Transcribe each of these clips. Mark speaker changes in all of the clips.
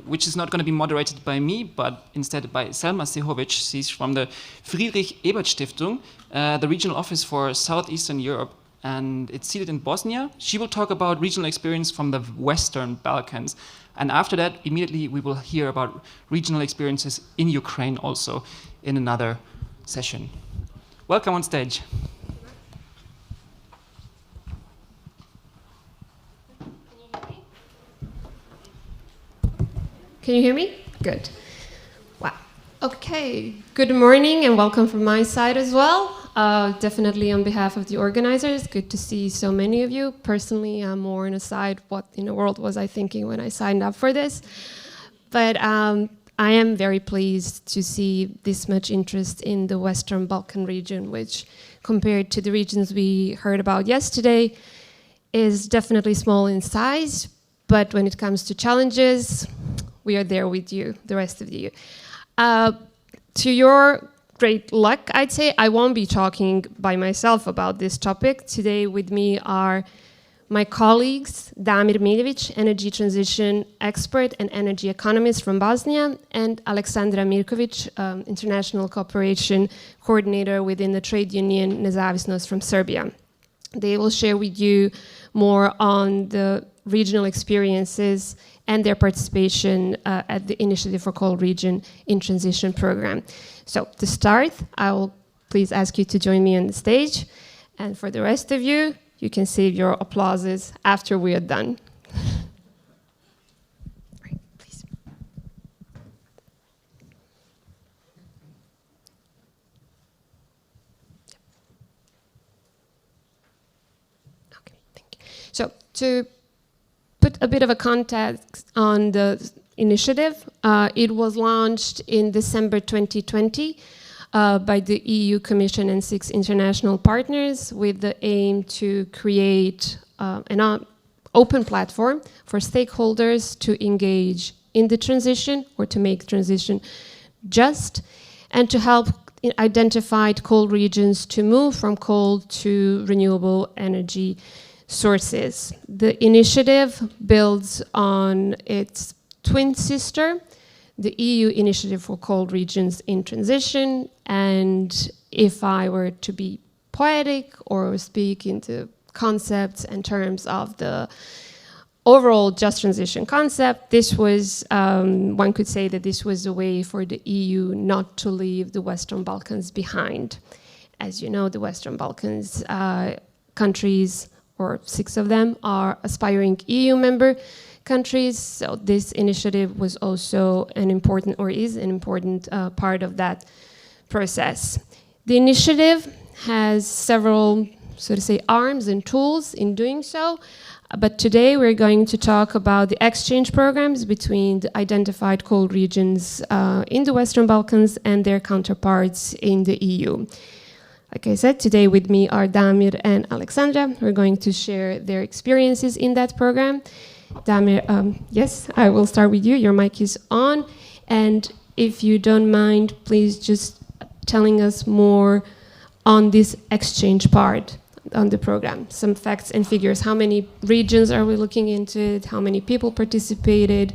Speaker 1: which is not going to be moderated by me, but instead by Selma Sehovic. She's from the Friedrich Ebert Stiftung, the regional office for Southeastern Europe, and it's seated in Bosnia. She will talk about regional experience from the Western Balkans. And after that, immediately we will hear about regional experiences in Ukraine also in another session. Welcome on stage.
Speaker 2: Can you hear me? Good. Wow. Okay. Good morning and welcome from my side as well. Definitely on behalf of the organizers, good to see so many of you. Personally, I'm more on a side, what in the world was I thinking when I signed up for this? But I am very pleased to see this much interest in the Western Balkan region, which compared to the regions we heard about yesterday, is definitely small in size. But when it comes to challenges, we are there with you, the rest of you. To your great luck, I'd say, I won't be talking by myself about this topic. Today with me are my colleagues, Damir Miljevic, energy transition expert and energy economist from Bosnia, and Aleksandra Mirkovic, international cooperation coordinator within the trade union Nezavicnost from Serbia. They will share with you more on the regional experiences and their participation at the Initiative for Cold Region in Transition program. So to start, I will please ask you to join me on the stage. And for the rest of you, you can save your applauses after we are done. Right, please. Okay, thank you. So to put a bit of a context on the initiative, it was launched in December 2020 by the EU Commission and 6 international partners with the aim to create an open platform for stakeholders to engage in the transition or to make transition just and to help identified coal regions to move from coal to renewable energy sources. The initiative builds on its twin sister, the EU Initiative for Cold Regions in Transition, and if I were to be poetic or speak into concepts and terms of the overall just transition concept, this was, one could say that this was a way for the EU not to leave the Western Balkans behind. As you know, the Western Balkans countries, or 6 of them, are aspiring EU member countries. So this initiative was also an important, or is an important part of that process. The initiative has several, so to say, arms and tools in doing so. But today we're going to talk about the exchange programs between the identified coal regions in the Western Balkans and their counterparts in the EU. Like I said, today with me are Damir and Aleksandra. We're going to share their experiences in that program. Damir, yes, I will start with you. Your mic is on. And if you don't mind, please just telling us more on this exchange part on the program. Some facts and figures. How many regions are we looking into it? How many people participated?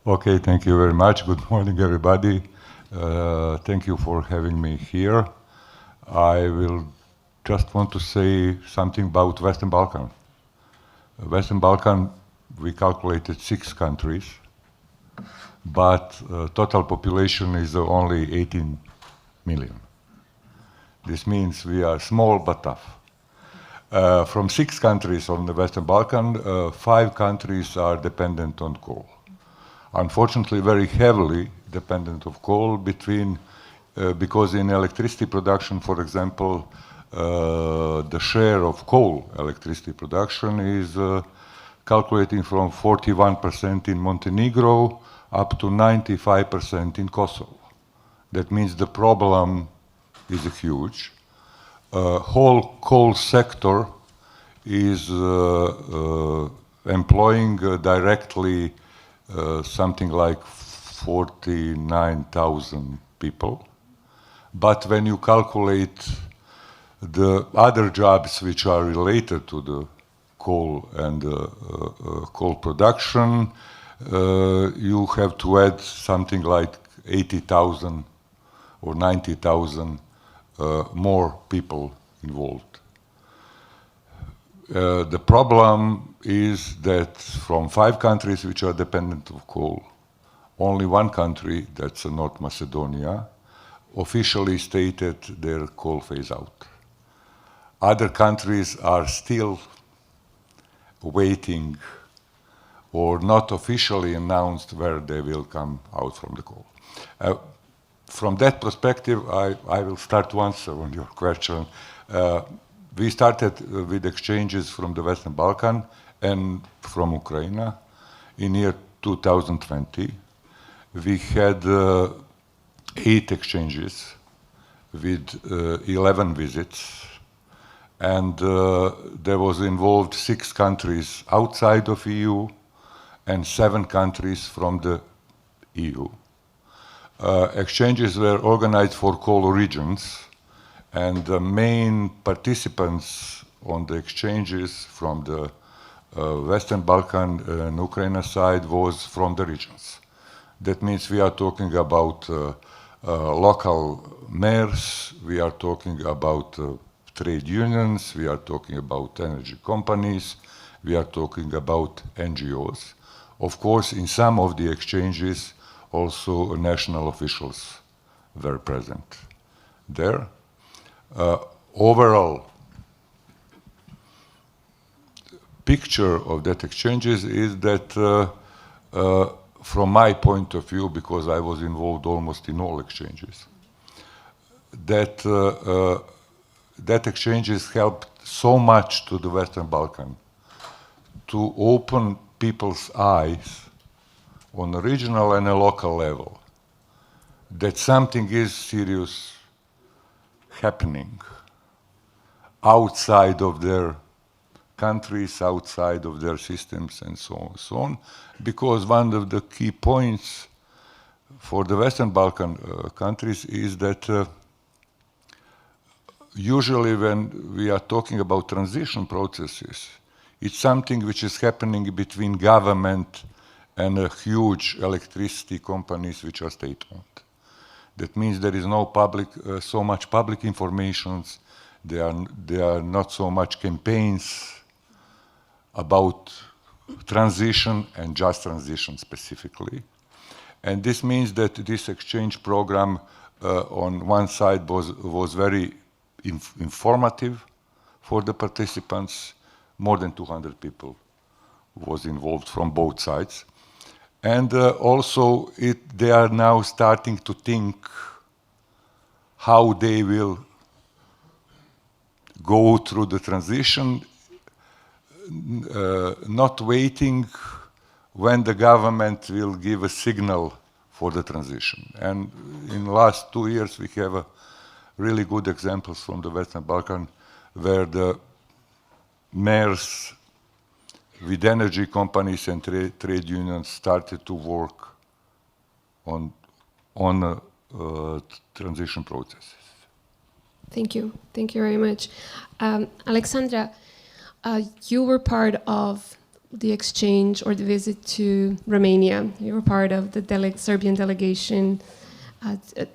Speaker 3: Okay, thank you very much. Good morning, everybody. Thank you for having me here. I will just want to say something about Western Balkan. Western Balkan, we calculated 6 countries, but total population is only 18 million. This means we are small but tough. From 6 countries on the Western Balkan, 5 countries are dependent on coal. Unfortunately, very heavily dependent of coal because in electricity production, for example, the share of coal electricity production is calculating from 41% in Montenegro up to 95% in Kosovo. That means the problem is huge. Whole coal sector is employing directly something like 49,000 people. But when you calculate the other jobs which are related to the coal and coal production, you have to add something like 80,000 or 90,000 more people involved. The problem is that from 5 countries which are dependent of coal, only 1 country, that's North Macedonia, officially stated their coal phase out. Other countries are still waiting or not officially announced where they will come out from the coal. From that perspective, I will start to answer on your question. We started with exchanges from the Western Balkan and from Ukraine in year 2020. We had 8 exchanges with 11 visits, and there was involved 6 countries outside of EU and 7 countries from the EU. Exchanges were organized for coal regions, and the main participants on the exchanges from the Western Balkan and Ukraine side was from the regions. That means we are talking about local mayors, we are talking about trade unions, we are talking about energy companies, we are talking about NGOs. Of course, in some of the exchanges, also national officials were present there. Overall picture of that exchanges is that from my point of view, because I was involved almost in all exchanges, that exchanges helped so much to the Western Balkan to open people's eyes on a regional and a local level that something is serious happening outside of their countries, outside of their systems, and so on, because one of the key points for the Western Balkan countries is that usually when we are talking about transition processes, it's something which is happening between government and huge electricity companies which are state-owned. That means there is no public, so much public information. There are not so much campaigns about transition and just transition specifically. And this means that this exchange program on one side was very informative for the participants. More than 200 people was involved from both sides. And also they are now starting to think how they will go through the transition, not waiting when the government will give a signal for the transition. And in the last 2 years, we have really good examples from the Western Balkan where the mayors with energy companies and trade unions started to work on transition processes.
Speaker 2: Thank you. Thank you very much. Aleksandra, you were part of the exchange or the visit to Romania. You were part of the Serbian delegation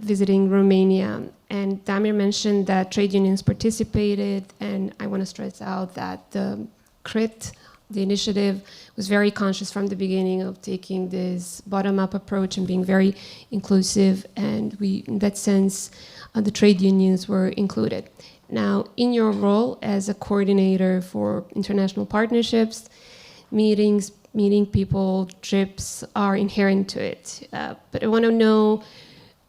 Speaker 2: visiting Romania. And Damir mentioned that trade unions participated, and I want to stress out that the CRIT, the initiative, was very conscious from the beginning of taking this bottom-up approach and being very inclusive, and in that sense, the trade unions were included. Now, in your role as a coordinator for international partnerships, meeting people, trips are inherent to it. But I want to know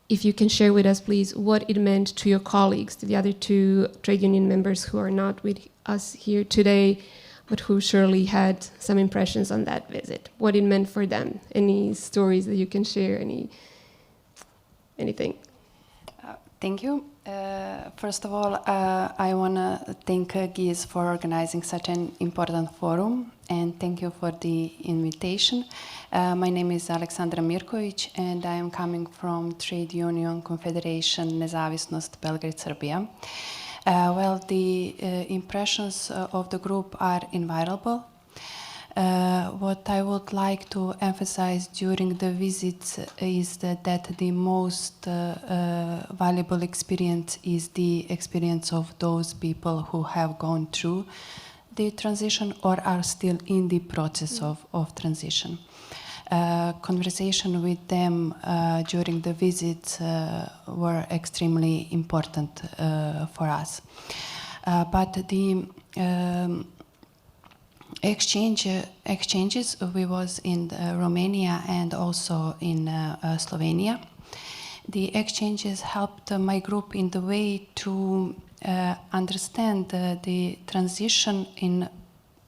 Speaker 2: if you can share with us, please, what it meant to your colleagues, to the other 2 trade union members who are not with us here today, but who surely had some impressions on that visit. What it meant for them. Any stories that you can share, anything?
Speaker 4: Thank you. First of all, I want to thank GIZ for organizing such an important forum, and thank you for the invitation. My name is Aleksandra Mirkovic, and I am coming from Trade Union Confederation Nezavicnost, Belgrade, Serbia. Well, the impressions of the group are invaluable. What I would like to emphasize during the visit is that the most valuable experience is the experience of those people who have gone through the transition or are still in the process of transition. Conversation with them during the visit were extremely important for us. But the exchanges, we was in Romania and also in Slovenia. The exchanges helped my group in the way to understand the transition in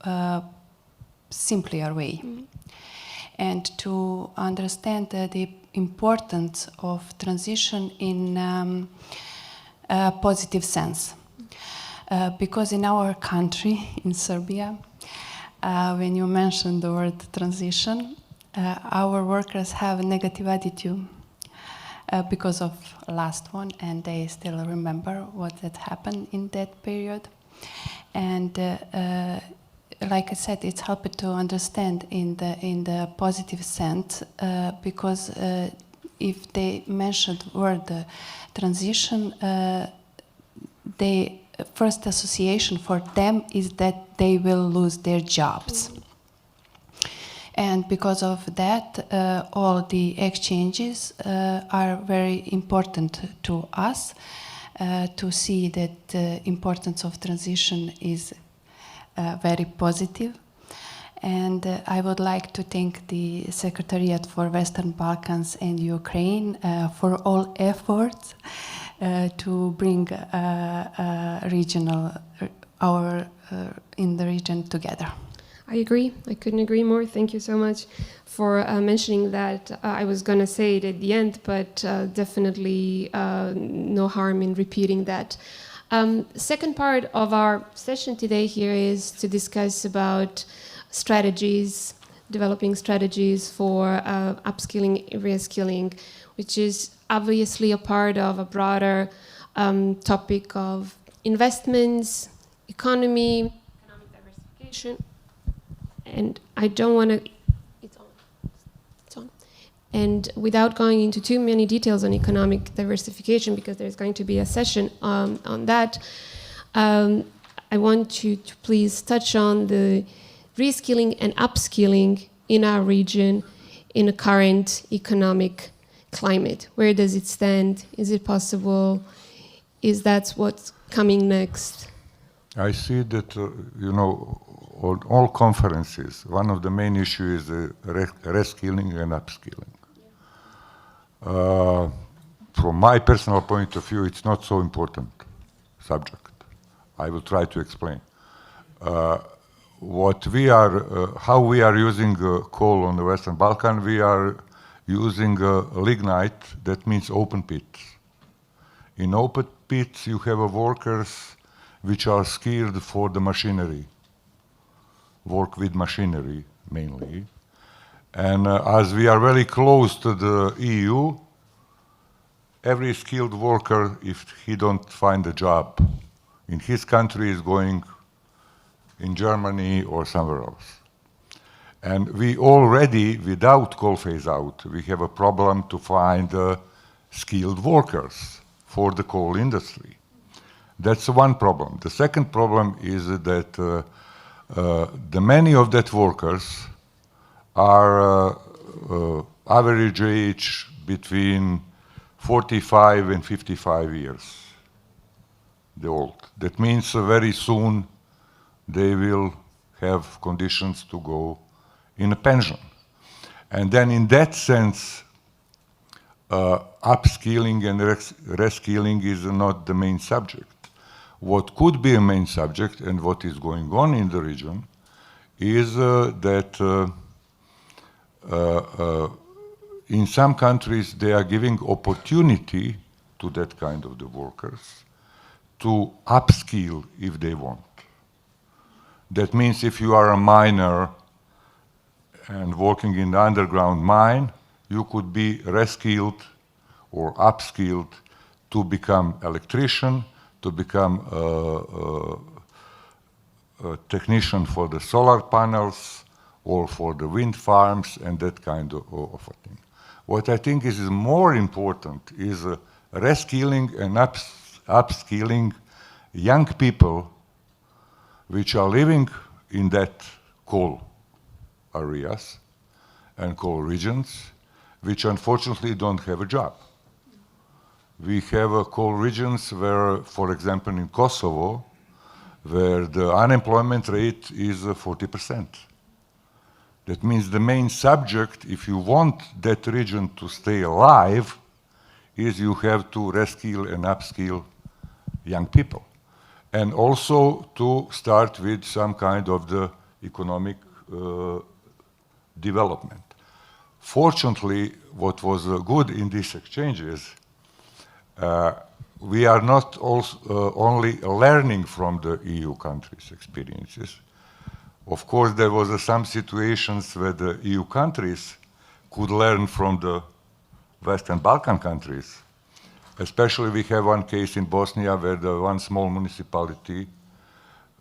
Speaker 4: a simpler way. And to understand the importance of transition in a positive sense. Because in our country, in Serbia, when you mention the word transition, our workers have a negative attitude because of last one, and they still remember what had happened in that period. And like I said, it's helped to understand in the positive sense, because if they mentioned word transition, the first association for them is that they will lose their jobs. And because of that, all the exchanges are very important to us, to see that the importance of transition is very positive. And I would like to thank the Secretariat for Western Balkans and Ukraine for all efforts to bring in the region together.
Speaker 2: I agree. I couldn't agree more. Thank you so much for mentioning that. I was going to say it at the end, but definitely no harm in repeating that. Second part of our session today here is to discuss about strategies, developing strategies for upskilling, reskilling, which is obviously a part of a broader topic of investments, economic diversification. And I don't want to, it's on. And without going into too many details on economic diversification, because there's going to be a session on that, I want you to please touch on the reskilling and upskilling in our region in a current economic climate. Where does it stand? Is it possible? Is that what's coming next?
Speaker 3: I see that, on all conferences, one of the main issues is reskilling and upskilling. From my personal point of view, it's not so important subject. I will try to explain. How we are using coal on the Western Balkan, we are using lignite, that means open pits. In open pits, you have workers which are skilled for the machinery, work with machinery mainly. And as we are very close to the EU, every skilled worker, if he don't find a job in his country, is going in Germany or somewhere else. And we already, without coal phase out, we have a problem to find skilled workers for the coal industry. That's one problem. The second problem is that the many of that workers are average age between 45 and 55 years, the old. That means very soon they will have conditions to go in a pension. And then in that sense, upskilling and reskilling is not the main subject. What could be a main subject and what is going on in the region is that in some countries they are giving opportunity to that kind of the workers to upskill if they want. That means if you are a miner and working in the underground mine, you could be reskilled or upskilled to become electrician, to become a technician for the solar panels or for the wind farms and that kind of a thing. What I think is more important is reskilling and upskilling young people which are living in that coal areas and coal regions, which unfortunately don't have a job. We have coal regions where, for example, in Kosovo, where the unemployment rate is 40%. That means the main subject, if you want that region to stay alive, is you have to reskill and upskill young people. And also to start with some kind of the economic development. Fortunately, what was good in these exchanges, we are not only learning from the EU countries' experiences. Of course, there was some situations where the EU countries could learn from the Western Balkan countries. Especially we have one case in Bosnia where the one small municipality,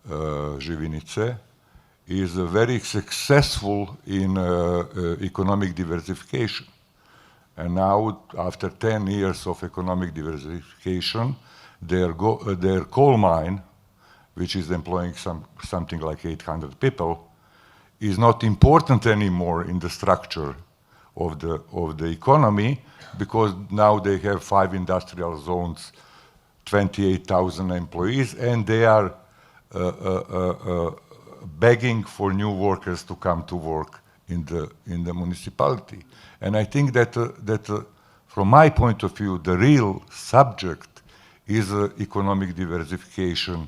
Speaker 3: Živinice, is very successful in economic diversification. And now, after 10 years of economic diversification, their coal mine, which is employing something like 800 people, is not important anymore in the structure of the economy, because now they have 5 industrial zones, 28,000 employees, and they are begging for new workers to come to work in the municipality. And I think that from my point of view, the real subject is economic diversification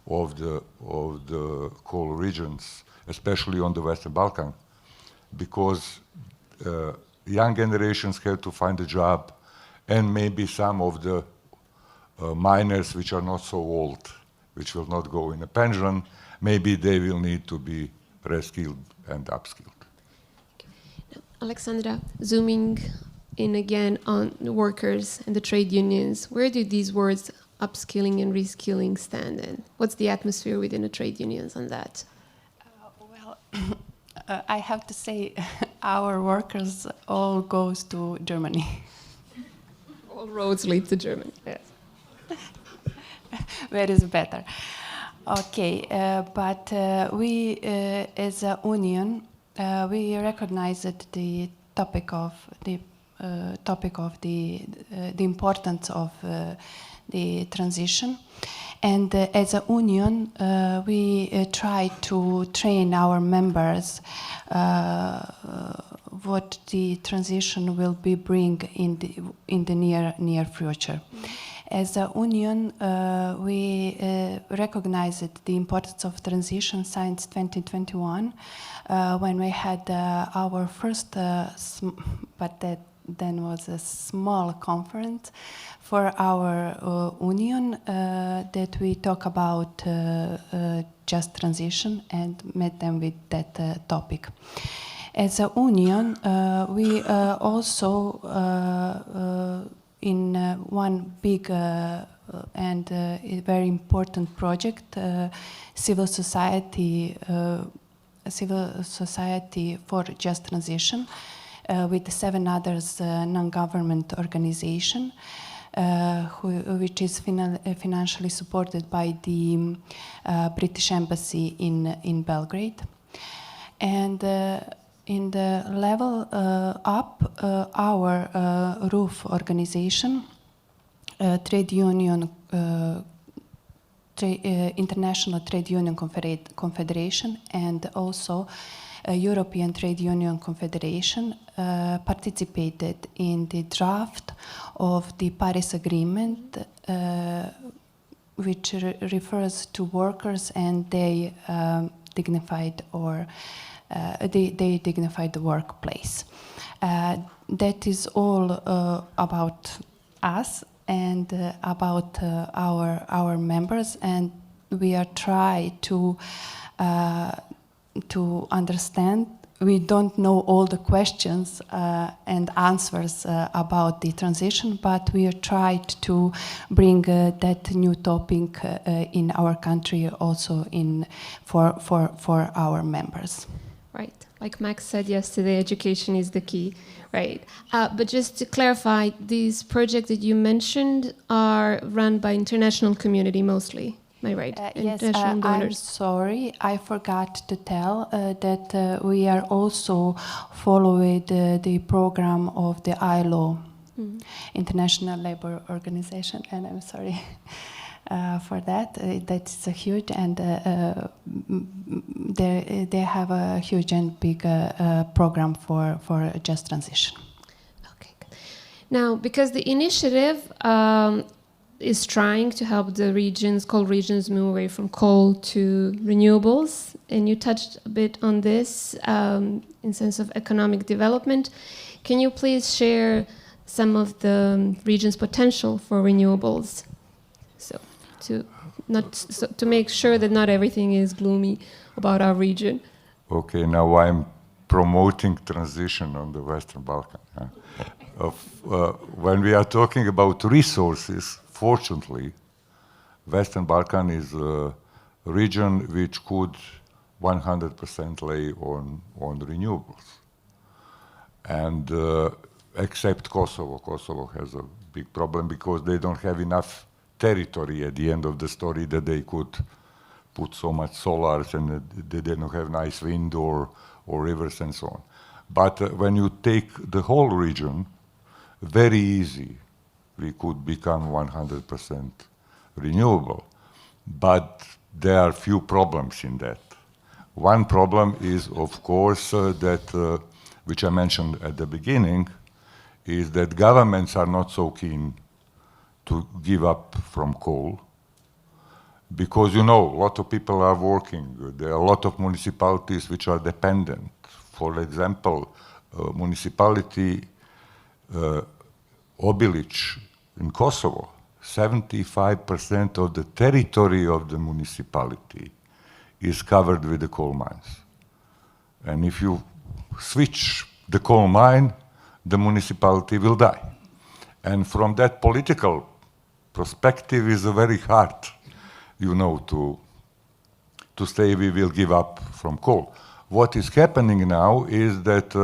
Speaker 3: of the coal regions, especially on the Western Balkan, because young generations have to find a job, and maybe some of the miners which are not so old, which will not go in a pension, maybe they will need to be reskilled and upskilled.
Speaker 2: Aleksandra, zooming in again on the workers and the trade unions, where do these words upskilling and reskilling stand, and what's the atmosphere within the trade unions on that?
Speaker 4: Well, I have to say our workers all goes to Germany.
Speaker 2: All roads lead to Germany. Yes.
Speaker 4: Where is better? Okay, but we as a union, we recognize that the topic of the importance of the transition, and as a union, we try to train our members what the transition will be bring in the near future. As a union, we recognize the importance of transition since 2021, when we had our first, but that then was a small conference for our union that we talk about just transition and met them with that topic. As a union, we also in one big and very important project, civil society for just transition, with 7 others non-government organizations, which is financially supported by the British Embassy in Belgrade. And in the level up, our roof organization, trade union, International Trade Union Confederation, and also European Trade Union Confederation participated in the draft of the Paris Agreement, which refers to workers and they dignified the workplace. That is all about us and about our members, and we are trying to understand we don't know all the questions and answers about the transition, but we tried to bring that new topic in our country also for our members.
Speaker 2: Right. Like Max said yesterday, education is the key, right? But just to clarify, these projects that you mentioned are run by international community mostly. Am I right?
Speaker 4: Yes,
Speaker 2: International
Speaker 4: I'm
Speaker 2: donors.
Speaker 4: sorry, I forgot to tell that we are also following the program of the ILO, International Labour Organization, and I'm sorry for that. That's a huge, and they have a huge and big program for a just transition.
Speaker 2: Okay. Good. Now, because the initiative is trying to help the coal regions move away from coal to renewables, and you touched a bit on this in sense of economic development. Can you please share some of the region's potential for renewables? To make sure that not everything is gloomy about our region.
Speaker 3: Okay, now I'm promoting transition on the Western Balkan. When we are talking about resources, fortunately, Western Balkan is a region which could 100% lay on renewables. And except Kosovo. Kosovo has a big problem because they don't have enough territory at the end of the story that they could put so much solars, and they don't have nice wind or rivers and so on. But when you take the whole region, very easy, we could become 100% renewable. But there are few problems in that. One problem is, of course, that, which I mentioned at the beginning, is that governments are not so keen to give up from coal, because, a lot of people are working. There are a lot of municipalities which are dependent. For example, municipality Obilić in Kosovo, 75% of the territory of the municipality is covered with the coal mines. And if you switch the coal mine, the municipality will die. And from that political perspective is very hard, to say we will give up from coal. What is happening now is that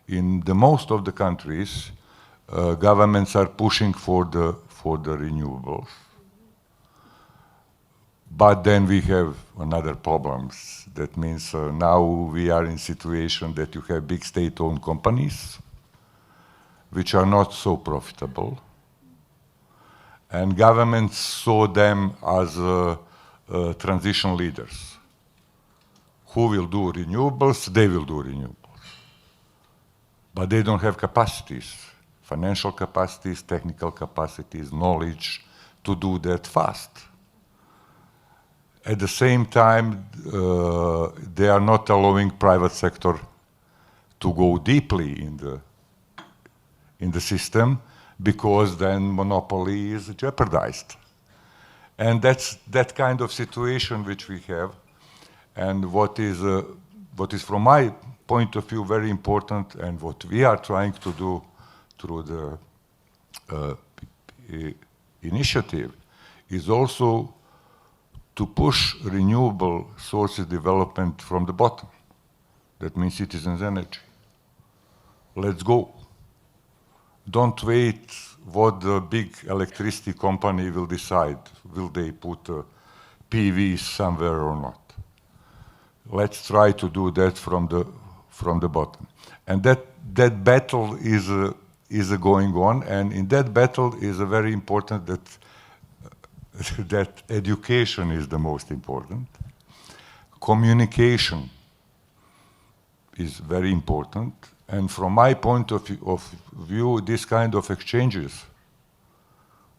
Speaker 3: in the most of the countries, governments are pushing for the renewables. But then we have another problems. That means now we are in situation that you have big state-owned companies which are not so profitable. And governments saw them as transition leaders. Who will do renewables? They will do renewables. But they don't have capacities, financial capacities, technical capacities, knowledge to do that fast. At the same time, they are not allowing private sector to go deeply in the system, because then monopoly is jeopardized. And that's that kind of situation which we have. And what is from my point of view very important, and what we are trying to do through the initiative, is also to push renewable sources development from the bottom. That means citizens' energy. Let's go. Don't wait what the big electricity company will decide. Will they put PV somewhere or not? Let's try to do that from the bottom. And that battle is going on, and in that battle is a very important that education is the most important. Communication is very important. And from my point of view, this kind of exchanges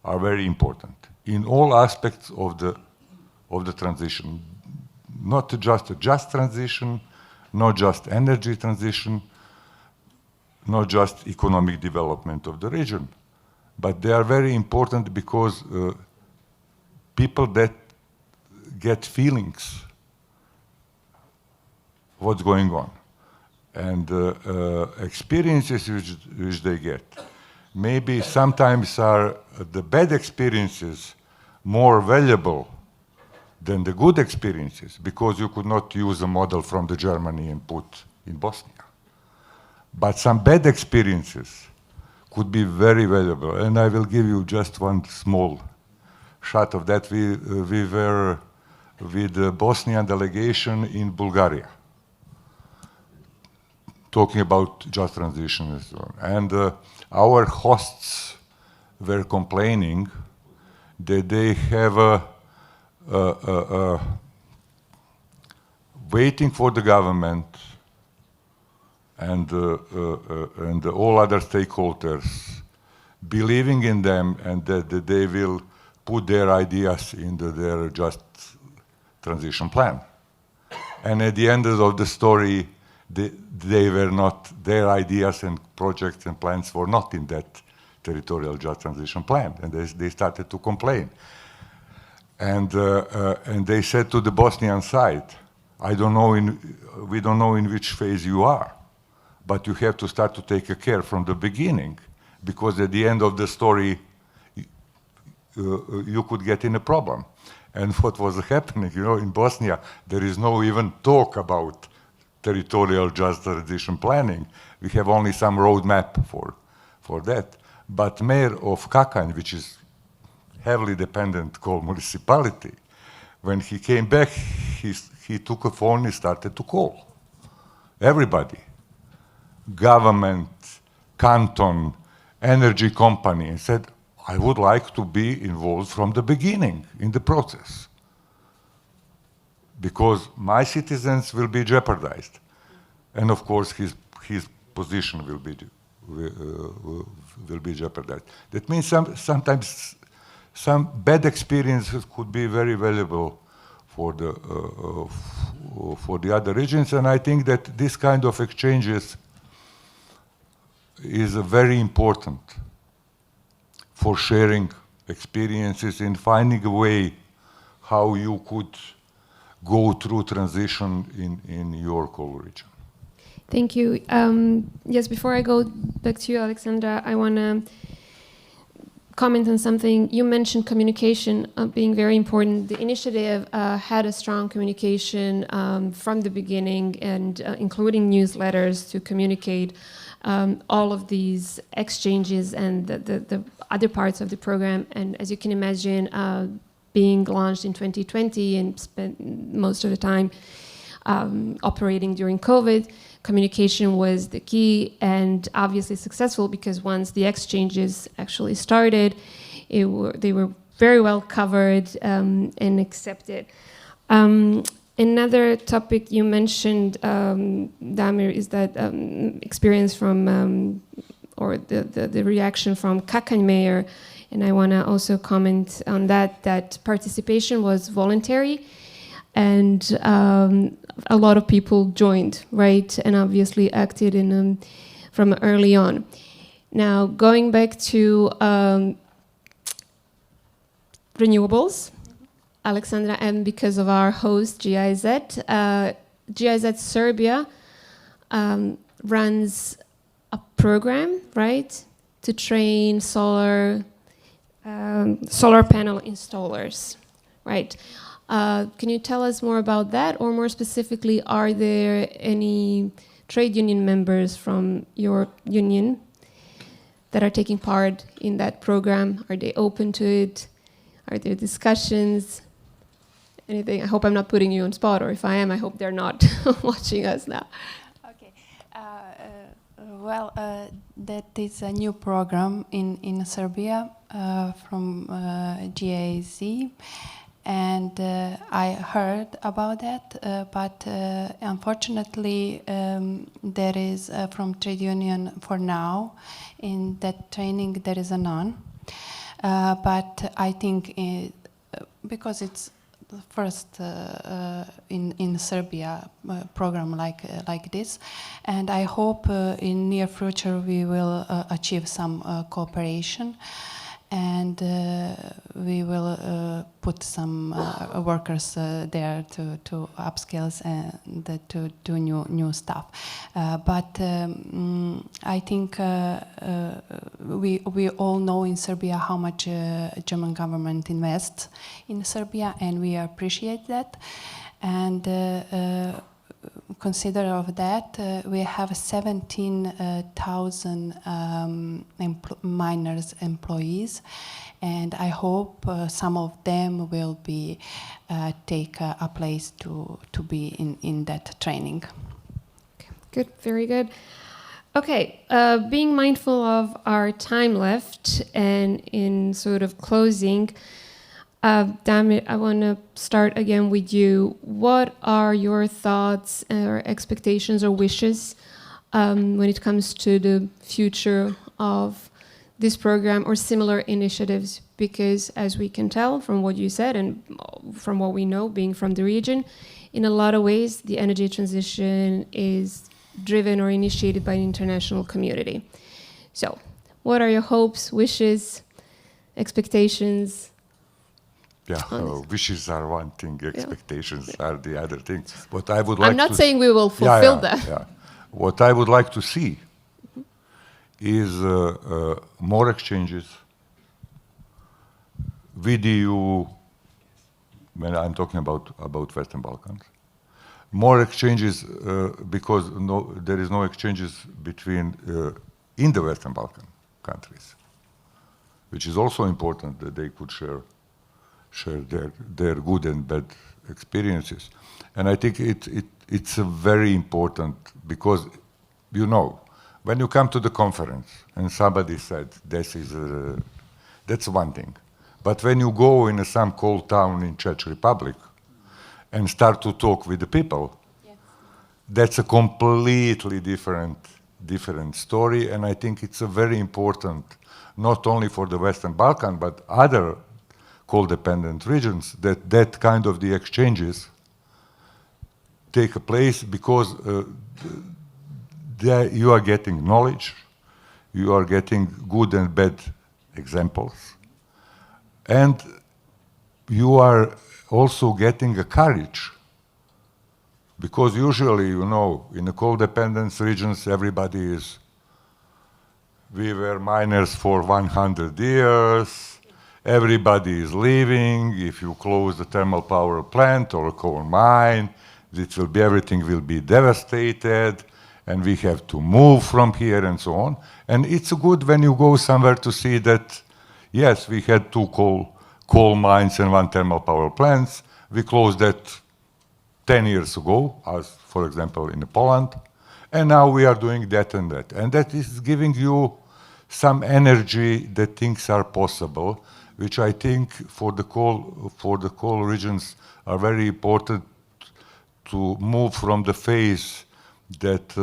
Speaker 3: are very important in all aspects of the transition. Not just a just transition, not just energy transition, not just economic development of the region, but they are very important because people that get feelings what's going on. and experiences which they get. Maybe sometimes are the bad experiences more valuable than the good experiences, because you could not use a model from the Germany and put in Bosnia. But some bad experiences could be very valuable, and I will give you just one small shot of that. We were with the Bosnian delegation in Bulgaria, talking about just transition and so on. And our hosts were complaining that they have waiting for the government and all other stakeholders believing in them, and that they will put their ideas into their just transition plan. And at the end of the story, they were not, their ideas and projects and plans were not in that territorial just transition plan, and they started to complain. And they said to the Bosnian side, we don't know in which phase you are, but you have to start to take care from the beginning, because at the end of the story, you could get in a problem. And what was happening, in Bosnia, there is no even talk about territorial just transition planning. We have only some roadmap for that. But mayor of Kakanj, which is heavily dependent coal municipality, when he came back, he took a phone and started to call everybody, government, canton, energy company, and said, I would like to be involved from the beginning in the process, because my citizens will be jeopardized. And of course, his position will be jeopardized. That means sometimes some bad experiences could be very valuable for the other regions, and I think that this kind of exchanges is very important for sharing experiences and finding a way how you could go through transition in your coal region.
Speaker 2: Thank you. Yes, before I go back to you, Aleksandra, I want to comment on something. You mentioned communication being very important. The initiative had a strong communication from the beginning, and including newsletters to communicate all of these exchanges and the other parts of the program. And as you can imagine, being launched in 2020 and spent most of the time operating during COVID, communication was the key, and obviously successful, because once the exchanges actually started, they were very well covered and accepted. Another topic you mentioned, Damir, is that experience from, or the reaction from Kakanj mayor, and I want to also comment on that participation was voluntary, and a lot of people joined, right, and obviously acted from early on. Now, going back to renewables, Aleksandra, and because of our host, GIZ, GIZ Serbia runs a program, right, to train solar panel installers, right? Can you tell us more about that, or more specifically, are there any trade union members from your union that are taking part in that program? Are they open to it? Are there discussions? Anything? I hope I'm not putting you on spot, or if I am, I hope they're not watching us now.
Speaker 4: Okay. That is a new program in Serbia from GIZ, and I heard about that, but unfortunately there is from trade union for now in that training there is a none. But I think because it's the first in Serbia program like this, and I hope in near future we will achieve some cooperation. and we will put some workers there to upskills and to do new stuff. But I think we all know in Serbia how much German government invests in Serbia, and we appreciate that. And consider of that, we have 17,000 miners employees, and I hope some of them will be take a place to be in that training.
Speaker 2: Okay, good, very good. Okay, being mindful of our time left and in sort of closing, Damir, I want to start again with you. What are your thoughts or expectations or wishes when it comes to the future of this program or similar initiatives? Because as we can tell from what you said and from what we know, being from the region, in a lot of ways, the energy transition is driven or initiated by the international community. So, what are your hopes, wishes, expectations?
Speaker 3: Yeah, wishes are one thing, expectations are the other thing. What I would like
Speaker 2: I'm not saying we will fulfill that.
Speaker 3: Yeah. What I would like to see is more exchanges with the EU, when I'm talking about Western Balkans. More exchanges because there is no exchanges between in the Western Balkan countries, which is also important that they could share their good and bad experiences. And I think it's a very important, because, you know, when you come to the conference and somebody said, that's one thing. But when you go in some cold town in Czech Republic and start to talk with the people, yes, that's a completely different story. And I think it's a very important, not only for the Western Balkan, but other coal-dependent regions, that kind of the exchanges take place, because there you are getting knowledge, you are getting good and bad examples, and you are also getting a courage, because usually, you know, in the coal-dependent regions, everybody is, we were miners for 100 years, everybody is leaving. If you close the thermal power plant or a coal mine, everything will be devastated, and we have to move from here and so on. And it's good when you go somewhere to see that, yes, we had 2 coal mines and 1 thermal power plants. We closed that 10 years ago, as for example in Poland, and now we are doing that and that. And that is giving you some energy that things are possible, which I think for the coal regions are very important to move from the phase that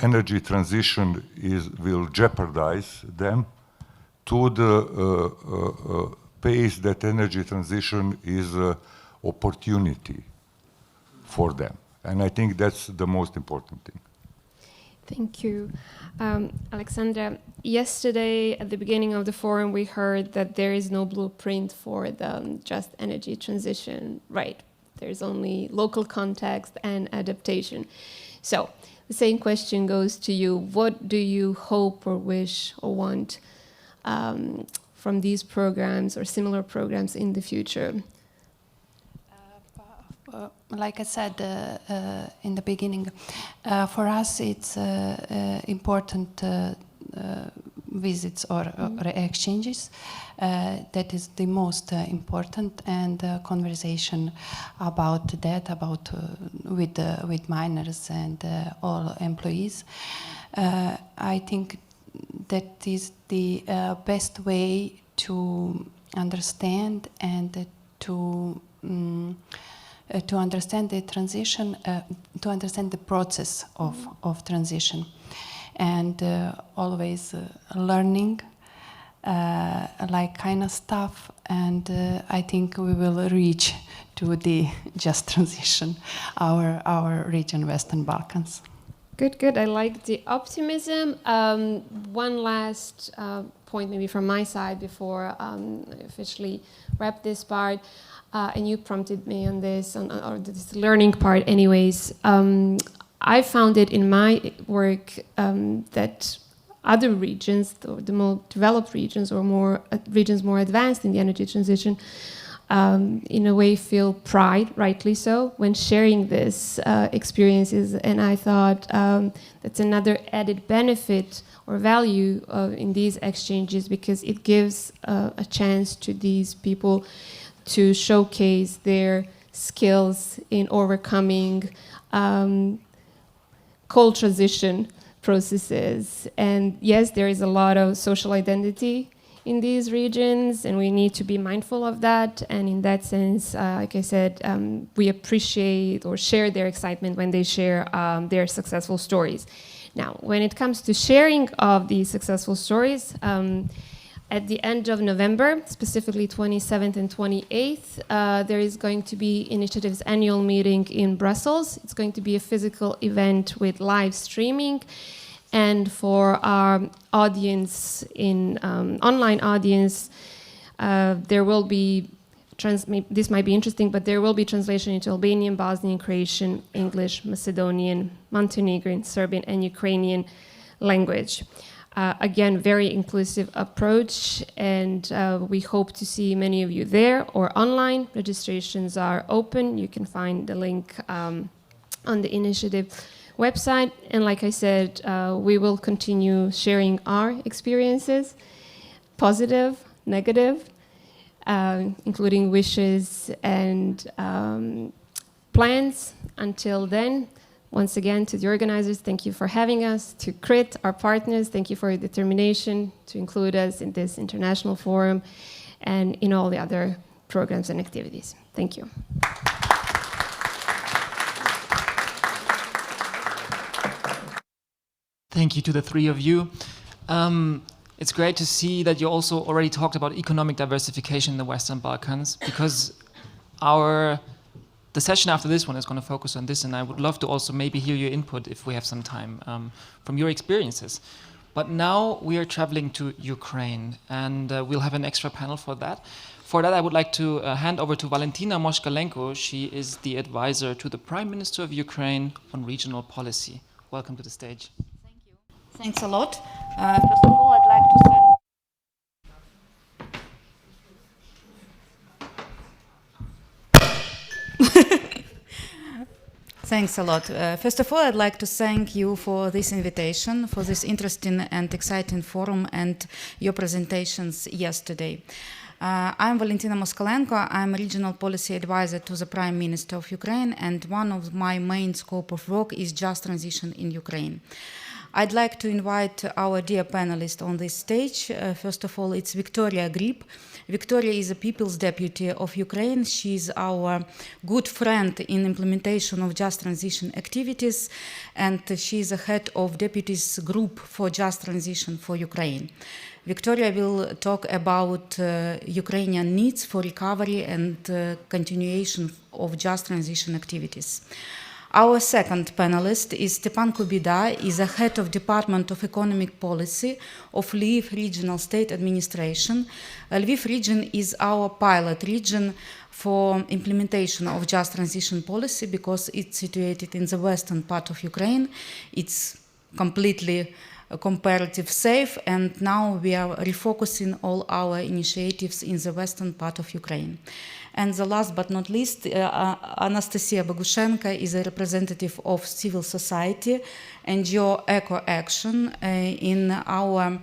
Speaker 3: energy transition will jeopardize them to the phase that energy transition is an opportunity for them. And I think that's the most important thing.
Speaker 2: Thank you. Aleksandra, yesterday at the beginning of the forum, we heard that there is no blueprint for the just energy transition, right? There's only local context and adaptation. So the same question goes to you. What do you hope or wish or want from these programs or similar programs in the future?
Speaker 4: Like I said in the beginning, for us it's important visits or exchanges. That is the most important, and conversation about that, with miners and all employees. I think that is the best way to understand and to understand the transition, to understand the process of transition, and always learning like kind of stuff, and I think we will reach to the just transition, our region, Western Balkans.
Speaker 2: Good, good. I like the optimism. One last point maybe from my side before I officially wrap this part. And you prompted me on this, or this learning part anyways. I found it in my work that other regions, the more developed regions or more regions more advanced in the energy transition, in a way feel pride, rightly so, when sharing this experiences. And I thought that's another added benefit or value in these exchanges, because it gives a chance to these people to showcase their skills in overcoming cold transition processes. And yes, there is a lot of social identity in these regions, and we need to be mindful of that. And in that sense, like I said, we appreciate or share their excitement when they share their successful stories. Now, when it comes to sharing of these successful stories, at the end of November, specifically 27th and 28th, there is going to be Initiative's annual meeting in Brussels. It's going to be a physical event with live streaming. And for our audience, online audience, there will be, this might be interesting, but there will be translation into Albanian, Bosnian, Croatian, English, Macedonian, Montenegrin, Serbian, and Ukrainian language. Again, very inclusive approach, and we hope to see many of you there or online. Registrations are open. You can find the link on the initiative website. And like I said, we will continue sharing our experiences, positive, negative, including wishes and plans. Until then, once again, to the organizers, thank you for having us. To CRIT, our partners, thank you for your determination to include us in this international forum and in all the other programs and activities. Thank you.
Speaker 1: Thank you to the three of you. It's great to see that you also already talked about economic diversification in the Western Balkans, because the session after this one is going to focus on this, and I would love to also maybe hear your input if we have some time from your experiences. But now we are traveling to Ukraine, and we'll have an extra panel for that. For that, I would like to hand over to Valentina Moskalenko. She is the advisor to the Prime Minister of Ukraine on regional policy. Welcome to the stage.
Speaker 5: Thanks a lot. First of all, I'd like to thank Thanks a lot. First of all, I'd like to thank you for this invitation, for this interesting and exciting forum and your presentations yesterday. I'm Valentina Moskalenko. I'm a regional policy advisor to the Prime Minister of Ukraine, and one of my main scope of work is just transition in Ukraine. I'd like to invite our dear panelists on this stage. First of all, it's Viktorya Gryb. Viktorya is a People's Deputy of Ukraine. She's our good friend in implementation of just transition activities, and she's the head of Deputies Group for Just Transition for Ukraine. Viktorya will talk about Ukrainian needs for recovery and continuation of just transition activities. Our second panelist is Stepan Kuibida, is a head of Department of Economic Policy of Liv Regional State Administration. Lviv region is our pilot region for implementation of just transition policy because it's situated in the western part of Ukraine. It's completely comparative safe, and now we are refocusing all our initiatives in the western part of Ukraine. And the last but not least, Anastasiia Bushovska is a representative of civil society, NGO Ecoaction. In our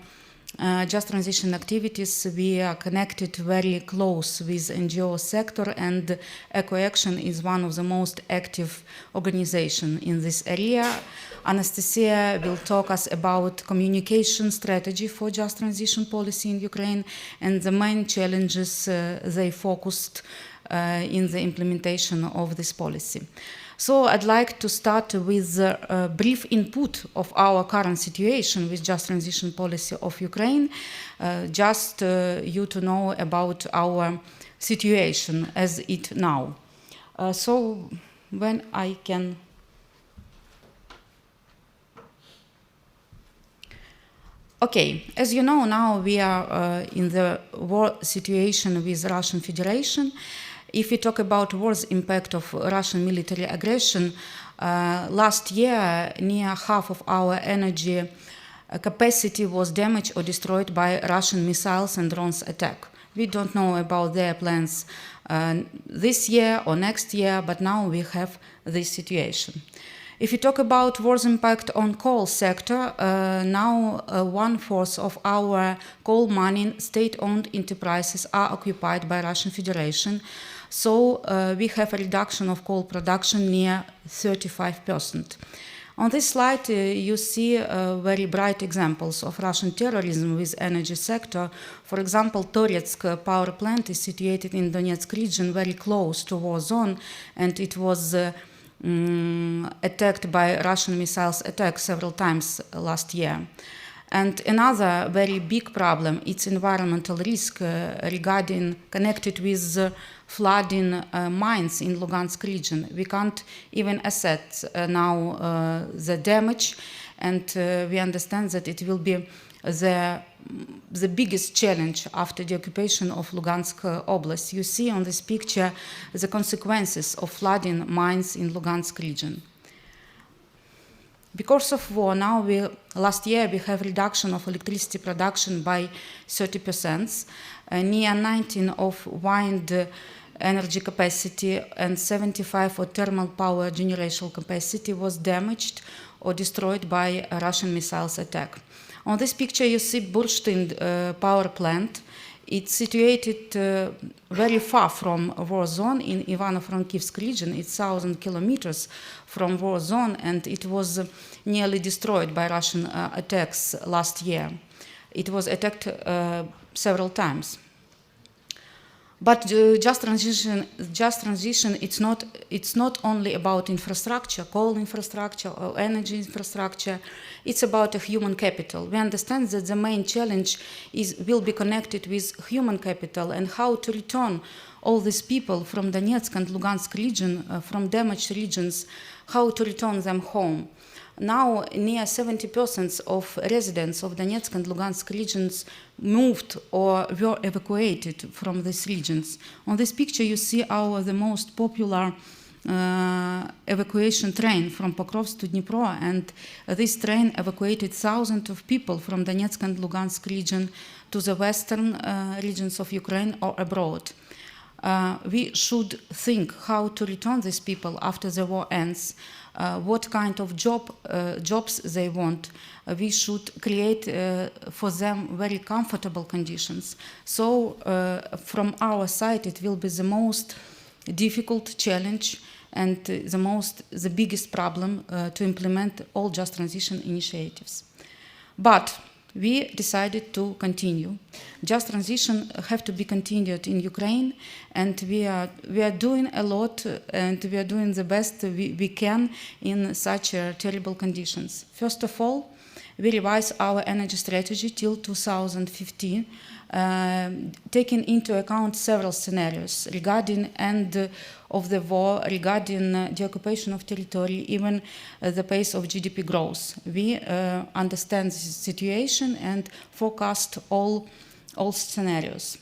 Speaker 5: just transition activities, we are connected very close with NGO sector, and Ecoaction is one of the most active organizations in this area. Anastasiia will talk us about communication strategy for just transition policy in Ukraine and the main challenges they focused in the implementation of this policy. So I'd like to start with a brief input of our current situation with just transition policy of Ukraine, just you to know about our situation as it now. So when I can... Okay, as you know, now we are in the war situation with Russian Federation. If we talk about war's impact of Russian military aggression, last year near half of our energy capacity was damaged or destroyed by Russian missiles and drones attack. We don't know about their plans this year or next year, but now we have this situation. If you talk about war's impact on coal sector, now 1/4 of our coal mining state-owned enterprises are occupied by Russian Federation. So we have a reduction of coal production near 35%. On this slide, you see very bright examples of Russian terrorism with energy sector. For example, Toretsk power plant is situated in Donetsk region, very close to war zone, and it was attacked by Russian missiles attack several times last year. And another very big problem, it's environmental risk connected with flooding mines in Lugansk region. We can't even assess now the damage, and we understand that it will be the biggest challenge after the occupation of Lugansk Oblast. You see on this picture the consequences of flooding mines in Lugansk region. Because of war, now last year we have reduction of electricity production by 30%. Near 19 of wind energy capacity and 75 of thermal power generation capacity was damaged or destroyed by a Russian missiles attack. On this picture you see Burstin power plant. It's situated very far from war zone in Ivano-Frankivsk region. It's 1,000 kilometers from war zone, and it was nearly destroyed by Russian attacks last year. It was attacked several times. But just transition, it's not only about infrastructure, coal infrastructure or energy infrastructure, it's about a human capital. We understand that the main challenge will be connected with human capital and how to return all these people from Donetsk and Lugansk region, from damaged regions, how to return them home. Now, near 70% of residents of Donetsk and Lugansk regions moved or were evacuated from these regions. On this picture, you see the most popular evacuation train from Pokrovsk to Dnipro, and this train evacuated thousands of people from Donetsk and Lugansk region to the western regions of Ukraine or abroad. We should think how to return these people after the war ends, what kind of jobs they want. We should create for them very comfortable conditions. So from our side, it will be the most difficult challenge and the biggest problem to implement all just transition initiatives. But we decided to continue. Just transition have to be continued in Ukraine, and we are doing a lot, and we are doing the best we can in such terrible conditions. First of all, we revise our energy strategy till 2015, taking into account several scenarios regarding end of the war, regarding the occupation of territory, even the pace of GDP growth. We understand the situation and forecast all scenarios.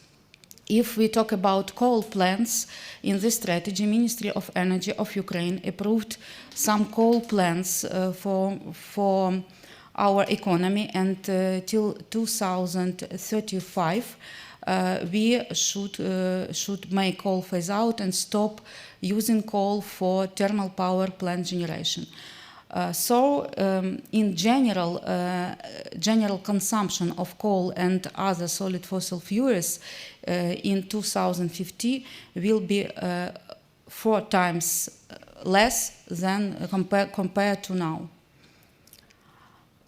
Speaker 5: If we talk about coal plants, in this strategy, Ministry of Energy of Ukraine approved some coal plants for our economy, and till 2035 we should make coal phase out and stop using coal for thermal power plant generation. In general, general consumption of coal and other solid fossil fuels in 2050 will be 4 times less than compared to now.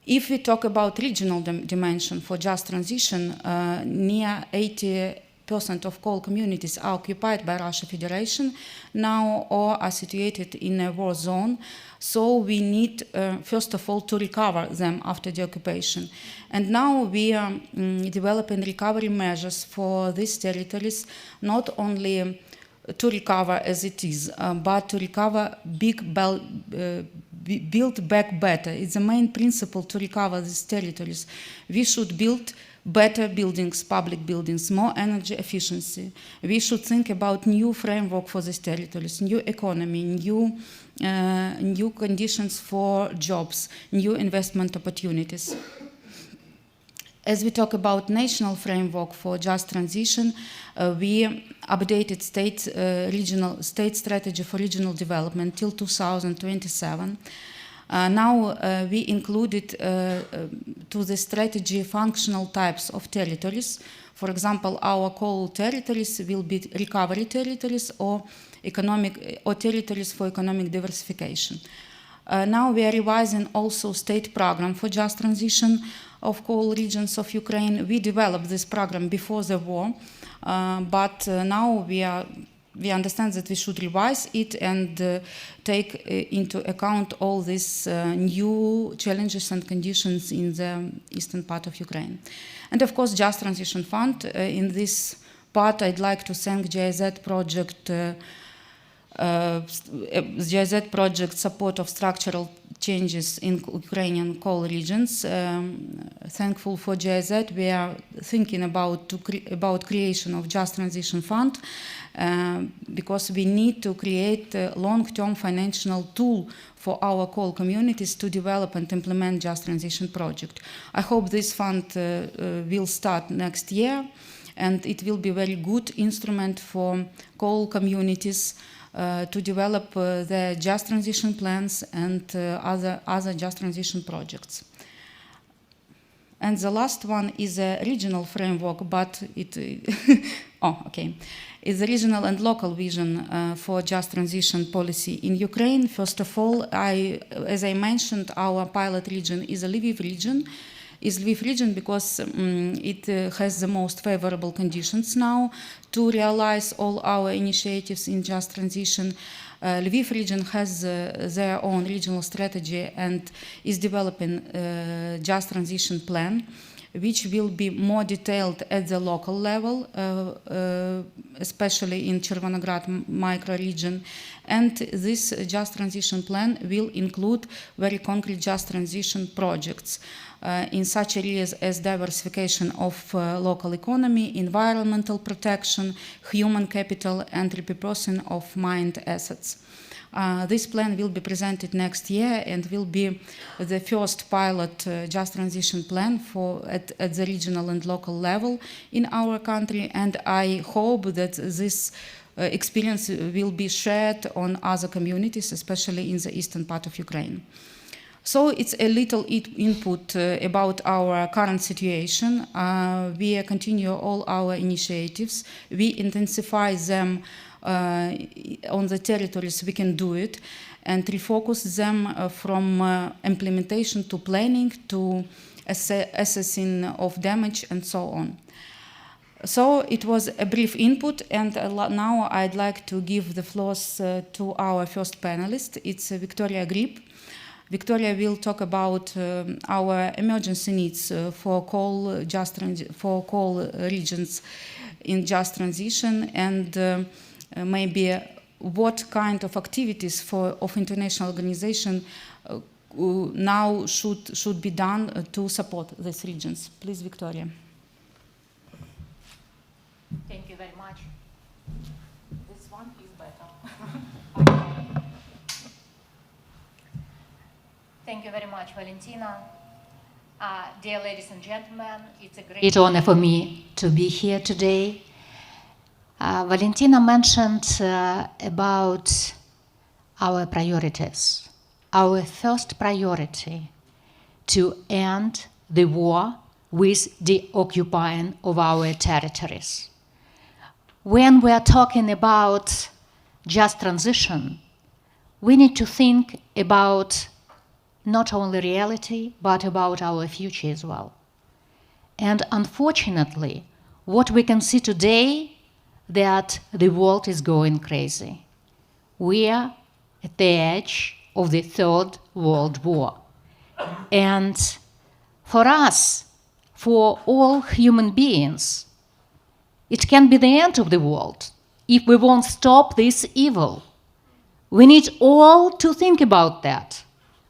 Speaker 5: If we talk about regional dimension for just transition, near 80% of coal communities are occupied by Russian Federation now or are situated in a war zone. So we need, first of all, to recover them after the occupation. And now we are developing recovery measures for these territories, not only to recover as it is, but to recover build back better. It's the main principle to recover these territories. We should build better buildings, public buildings, more energy efficiency. We should think about new framework for these territories, new economy, new conditions for jobs, new investment opportunities. As we talk about national framework for just transition, we updated state strategy for regional development till 2027. Now we included to the strategy functional types of territories. For example, our coal territories will be recovery territories or territories for economic diversification. Now we are revising also state program for just transition of coal regions of Ukraine. We developed this program before the war, but now we understand that we should revise it and take into account all these new challenges and conditions in the eastern part of Ukraine. And of course, Just Transition Fund. In this part, I'd like to thank GIZ project support of structural changes in Ukrainian coal regions. Thankful for GIZ, we are thinking about creation of Just Transition Fund because we need to create a long-term financial tool for our coal communities to develop and implement Just Transition project. I hope this fund will start next year, and it will be a very good instrument for coal communities to develop their just transition plans and other just transition projects. And the last one is a regional framework, but it It's a regional and local vision for just transition policy in Ukraine. First of all, as I mentioned, our pilot region is a Lviv region. Is Lviv region because it has the most favorable conditions now to realize all our initiatives in just transition. Lviv region has their own regional strategy and is developing a just transition plan, which will be more detailed at the local level, especially in Chervonograd micro-region. And this just transition plan will include very concrete just transition projects in such areas as diversification of local economy, environmental protection, human capital, and repurposing of mined assets. This plan will be presented next year and will be the first pilot just transition plan at the regional and local level in our country, and I hope that this experience will be shared on other communities, especially in the eastern part of Ukraine. So it's a little input about our current situation. We continue all our initiatives. We intensify them on the territories we can do it and refocus them from implementation to planning to assessing of damage and so on. So it was a brief input, and now I'd like to give the floors to our first panelist. It's Viktorya Gryb. Viktorya will talk about our emergency needs for coal regions in just transition, and maybe what kind of activities of international organization now should be done to support these regions. Please, Viktorya.
Speaker 6: Thank you very much. This one is better. Thank you very much, Valentina. Dear ladies and gentlemen, it's a great honor for me to be here today. Valentina mentioned about our priorities. Our first priority to end the war with the occupying of our territories. When we are talking about just transition, we need to think about not only reality, but about our future as well. And unfortunately, what we can see today, that the world is going crazy. We are at the edge of the Third World War. And for us, for all human beings, it can be the end of the world if we won't stop this evil. We need all to think about that.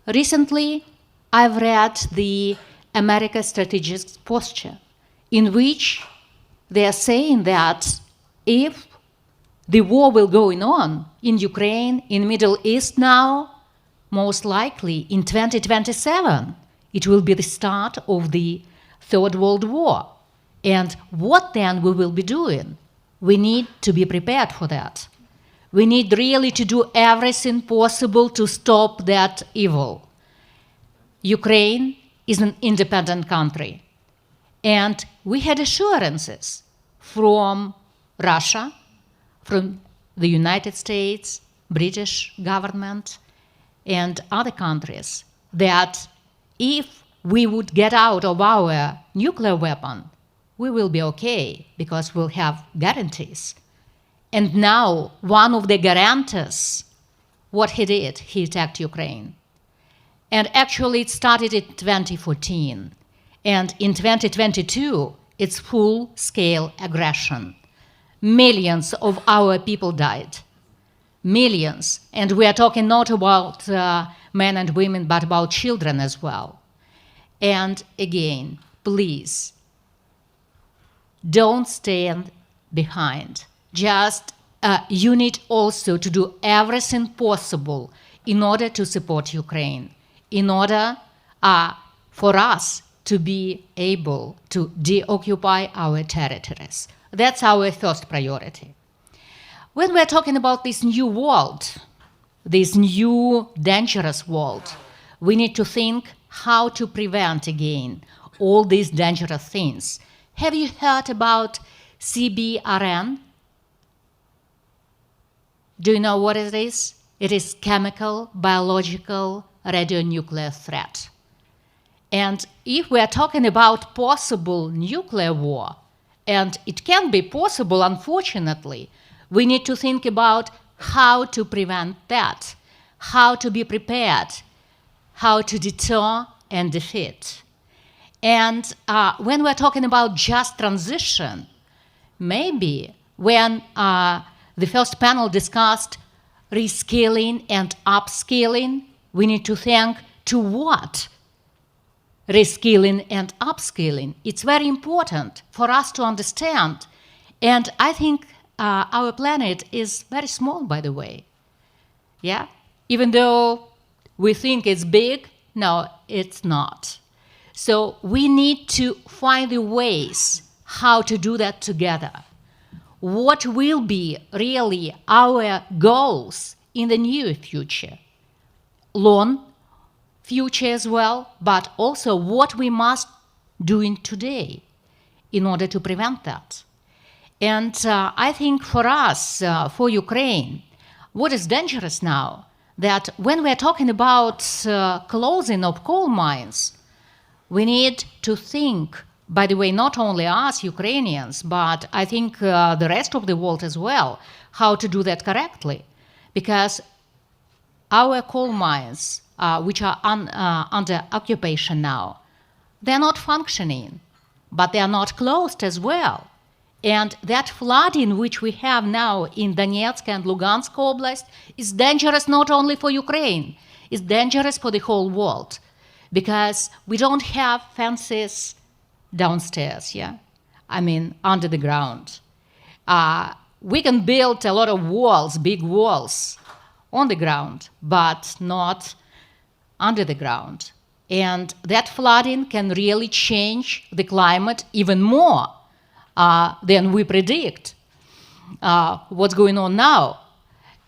Speaker 6: Recently, I've read the America Strategic Posture, in which they are saying that if the war will go on in Ukraine, in Middle East now, most likely in 2027, it will be the start of the Third World War. And what then we will be doing? We need to be prepared for that. We need really to do everything possible to stop that evil. Ukraine is an independent country. And we had assurances from Russia, from the United States, British government, and other countries that if we would get out of our nuclear weapon, we will be okay because we'll have guarantees. And now one of the guarantors, what he did, he attacked Ukraine. And actually it started in 2014. And in 2022, it's full-scale aggression. Millions of our people died. Millions. And we are talking not about men and women, but about children as well. And again, please, don't stand behind. Just you need also to do everything possible in order to support Ukraine, in order for us to be able to deoccupy our territories. That's our first priority. When we're talking about this new world, this new dangerous world, we need to think how to prevent again all these dangerous things. Have you heard about CBRN? Do you know what it is? It is chemical, biological, radionuclear threat. And if we are talking about possible nuclear war, and it can be possible, unfortunately, we need to think about how to prevent that, how to be prepared, how to deter and defeat. And when we're talking about just transition, maybe when the first panel discussed reskilling and upskilling, we need to think to what? Reskilling and upskilling. It's very important for us to understand. And I think our planet is very small, by the way. Yeah? Even though we think it's big, no, it's not. So we need to find the ways how to do that together. What will be really our goals in the near future? Long future as well, but also what we must do in today in order to prevent that. And I think for us, for Ukraine, what is dangerous now, that when we're talking about closing of coal mines, we need to think, by the way, not only us Ukrainians, but I think the rest of the world as well, how to do that correctly. Because our coal mines, which are under occupation now, they're not functioning, but they are not closed as well. And that flooding which we have now in Donetsk and Lugansk Oblast is dangerous not only for Ukraine, it's dangerous for the whole world. Because we don't have fences downstairs, yeah? I mean, under the ground. We can build a lot of walls, big walls, on the ground, but not under the ground. And that flooding can really change the climate even more than we predict what's going on now.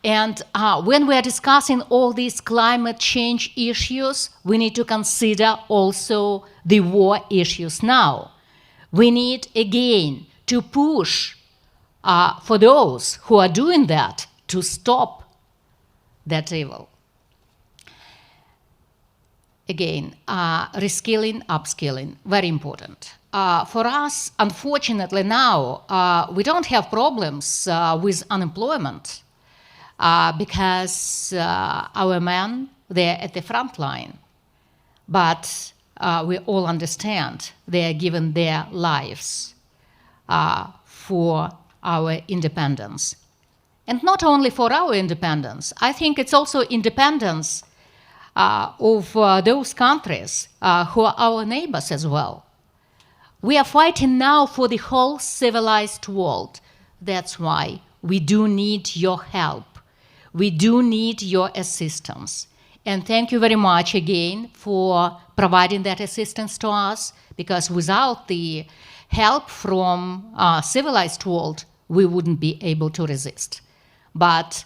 Speaker 6: And when we are discussing all these climate change issues, we need to consider also the war issues now. We need, again, to push for those who are doing that to stop that evil. Again, reskilling, upskilling, very important. For us, unfortunately now, we don't have problems with unemployment. Because our men, they're at the front line. But we all understand they are given their lives for our independence. And not only for our independence, I think it's also independence of those countries who are our neighbors as well. We are fighting now for the whole civilized world. That's why we do need your help. We do need your assistance. And thank you very much again for providing that assistance to us, because without the help from civilized world, we wouldn't be able to resist. But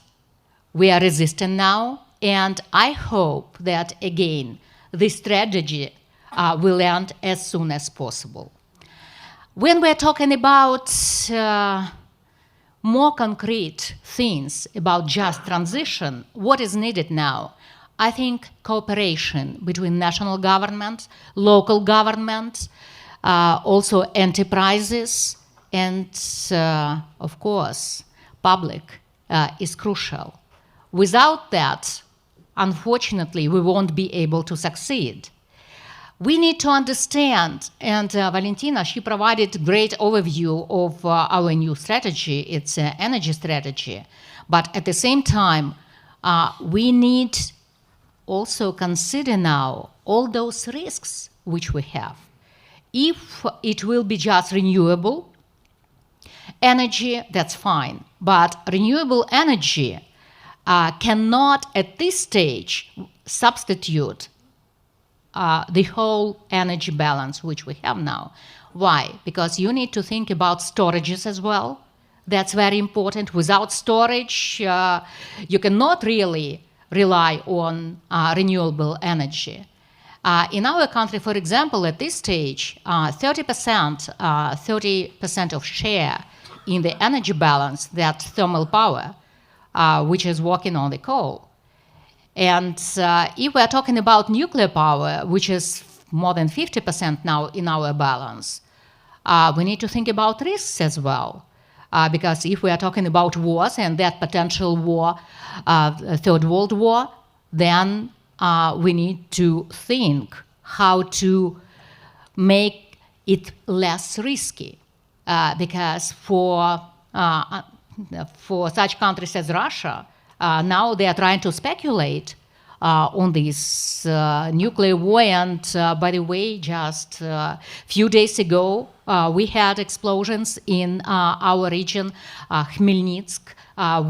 Speaker 6: we are resisting now, and I hope that, again, this strategy will end as soon as possible. When we're talking about more concrete things about just transition, what is needed now? I think cooperation between national governments, local governments, also enterprises, and of course, public is crucial. Without that, unfortunately, we won't be able to succeed. We need to understand, and Valentina, she provided a great overview of our new strategy, it's an energy strategy, but at the same time, we need also consider now all those risks which we have. If it will be just renewable energy, that's fine, but renewable energy cannot at this stage substitute the whole energy balance which we have now. Why? Because you need to think about storages as well. That's very important. Without storage, you cannot really rely on renewable energy. In our country, for example, at this stage, 30% of share in the energy balance, that's thermal power, which is working on the coal. And if we're talking about nuclear power, which is more than 50% now in our balance, we need to think about risks as well. Because if we are talking about wars and that potential war, Third World War, then we need to think how to make it less risky. Because for such countries as Russia, now they are trying to speculate on this nuclear war. And by the way, just a few days ago, we had explosions in our region, Khmelnytsk,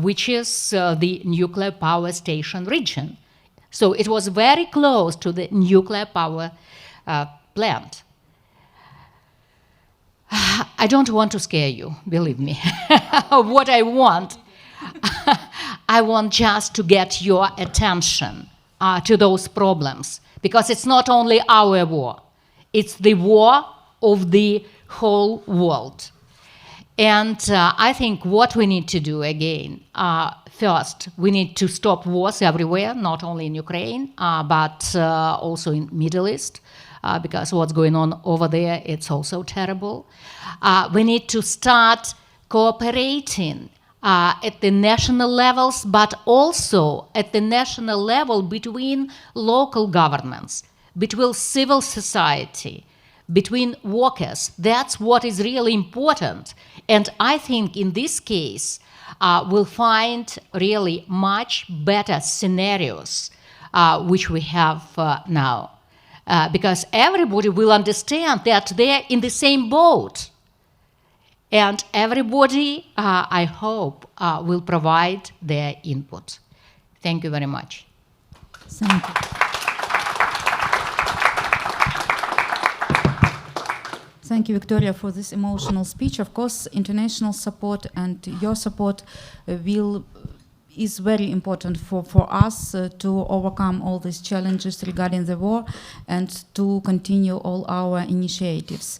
Speaker 6: which is the nuclear power station region. So it was very close to the nuclear power plant. I don't want to scare you, believe me. What I want, I want just to get your attention to those problems, because it's not only our war, it's the war of the whole world. And I think what we need to do again, first, we need to stop wars everywhere, not only in Ukraine, but also in Middle East, because what's going on over there, it's also terrible. We need to start cooperating at the national levels, but also at the national level between local governments, between civil society, between workers. That's what is really important. And I think in this case, we'll find really much better scenarios which we have now. Because everybody will understand that they're in the same boat. And everybody, I hope, will provide their input. Thank you very much.
Speaker 5: Thank you. Thank you, Viktorya, for this emotional speech. Of course, international support and your support is very important for us to overcome all these challenges regarding the war and to continue all our initiatives.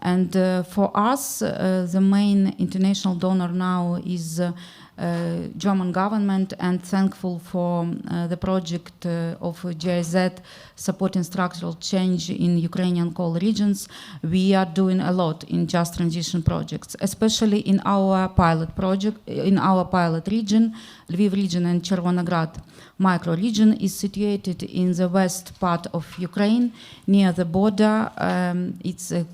Speaker 5: And for us, the main international donor now is German government, and thankful for the project of GIZ supporting structural change in Ukrainian coal regions. We are doing a lot in just transition projects, especially in our pilot project, in our pilot region, Liv region and Chervonograd micro region is situated in the west part of Ukraine, near the border. It's a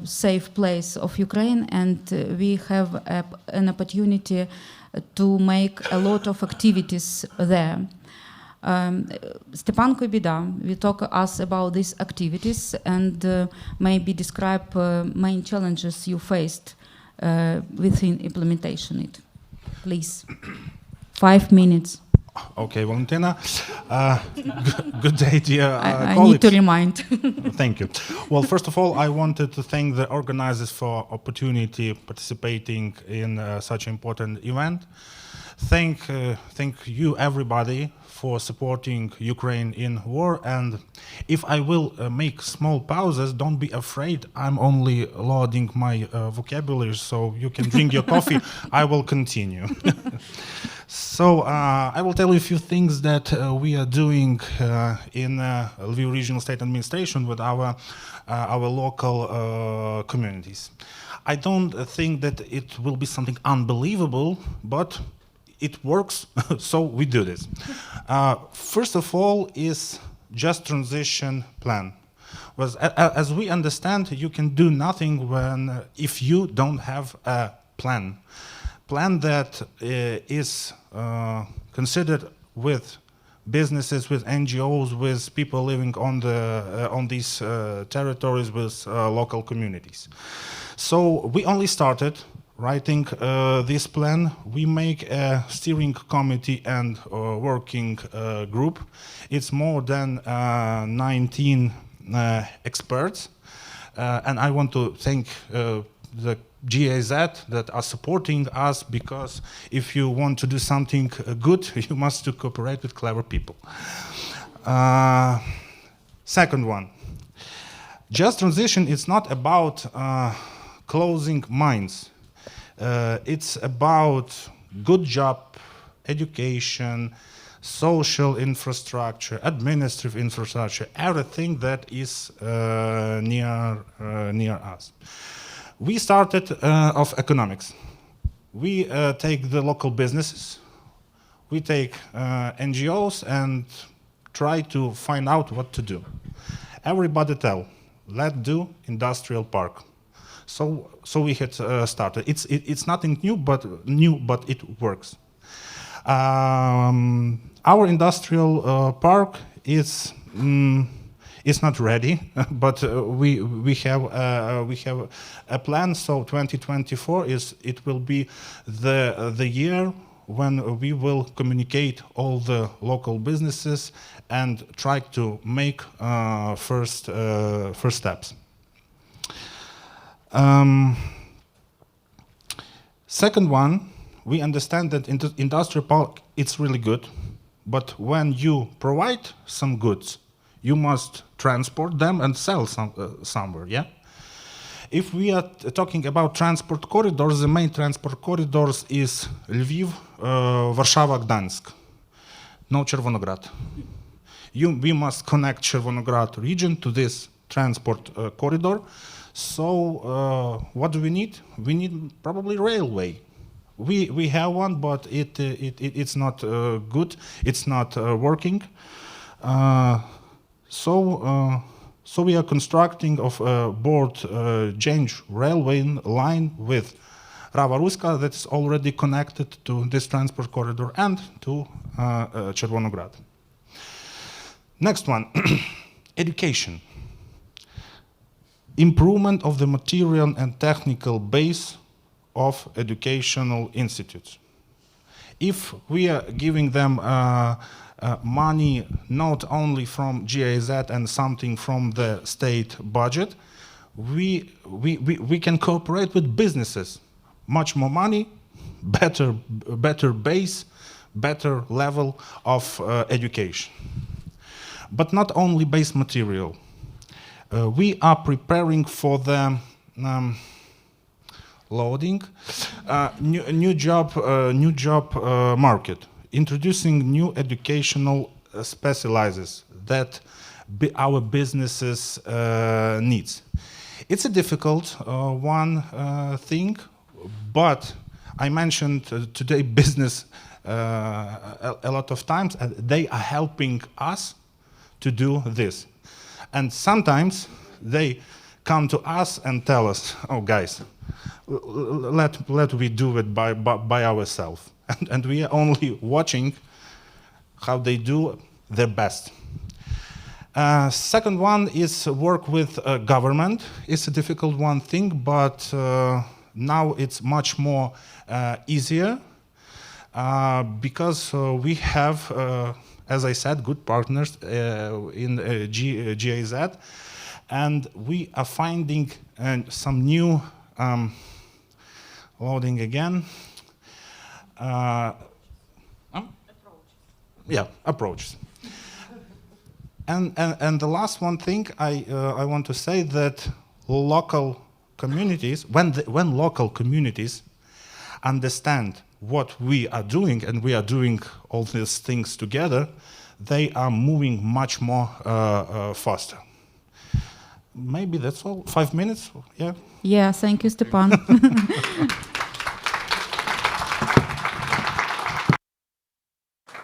Speaker 5: safe place of Ukraine, and we have an opportunity to make a lot of activities there. Stepan Kuibida will talk to us about these activities and maybe describe main challenges you faced within implementation it. Please, 5 minutes.
Speaker 7: Okay, Valentina. Good day, dear
Speaker 5: I
Speaker 7: colleagues.
Speaker 5: need to remind.
Speaker 7: Thank you. Well, first of all, I wanted to thank the organizers for opportunity participating in such an important event. Thank you, everybody, for supporting Ukraine in war. And if I will make small pauses, don't be afraid. I'm only loading my vocabulary, so you can drink your coffee. I will continue. So I will tell you a few things that we are doing in Liv Regional State Administration with our local communities. I don't think that it will be something unbelievable, but it works, so we do this. First of all is just transition plan. As we understand, you can do nothing if you don't have a plan. Plan that is considered with businesses, with NGOs, with people living on these territories, with local communities. So we only started writing this plan. We make a steering committee and working group. It's more than 19 experts, and I want to thank the GIZ that are supporting us, because if you want to do something good, you must cooperate with clever people. Second one, just transition is not about closing minds. It's about good job, education, social infrastructure, administrative infrastructure, everything that is near us. We started of economics. We take the local businesses, we take NGOs and try to find out what to do. Everybody tell, let's do industrial park. So we had started. It's nothing new, but it works. Our industrial park is not ready, but we have a plan. So 2024 it will be the year when we will communicate all the local businesses and try to make first steps. Second one, we understand that industrial park, it's really good, but when you provide some goods, you must transport them and sell somewhere, yeah? If we are talking about transport corridors, the main transport corridors is Lviv, Warszawa, Gdańsk, no Czerwonograd. We must connect Czerwonograd region to this transport corridor. So what do we need? We need probably railway. We have one, but it's not good. It's not working. So we are constructing of board change railway line with Rava Ruska that is already connected to this transport corridor and to Czerwonograd. Next one, education. Improvement of the material and technical base of educational institutes. If we are giving them money not only from GIZ and something from the state budget, we can cooperate with businesses. Much more money, better base, better level of education. But not only base material. We are preparing for the loading new job market, introducing new educational specializes that our businesses needs. It's a difficult thing, but I mentioned today business a lot of times, and they are helping us to do this. And sometimes they come to us and tell us, "Oh, guys, let we do it by ourselves." And we are only watching how they do, their best. Second one is work with government. It's a difficult one thing, but now it's much more easier because we have, as I said, good partners in GIZ, and we are finding some new loading again. Approaches. And the last one thing I want to say that local communities, when local communities understand what we are doing and we are doing all these things together, they are moving much more faster. Maybe that's all. 5 minutes? Yeah.
Speaker 5: Yeah, thank you, Stepan.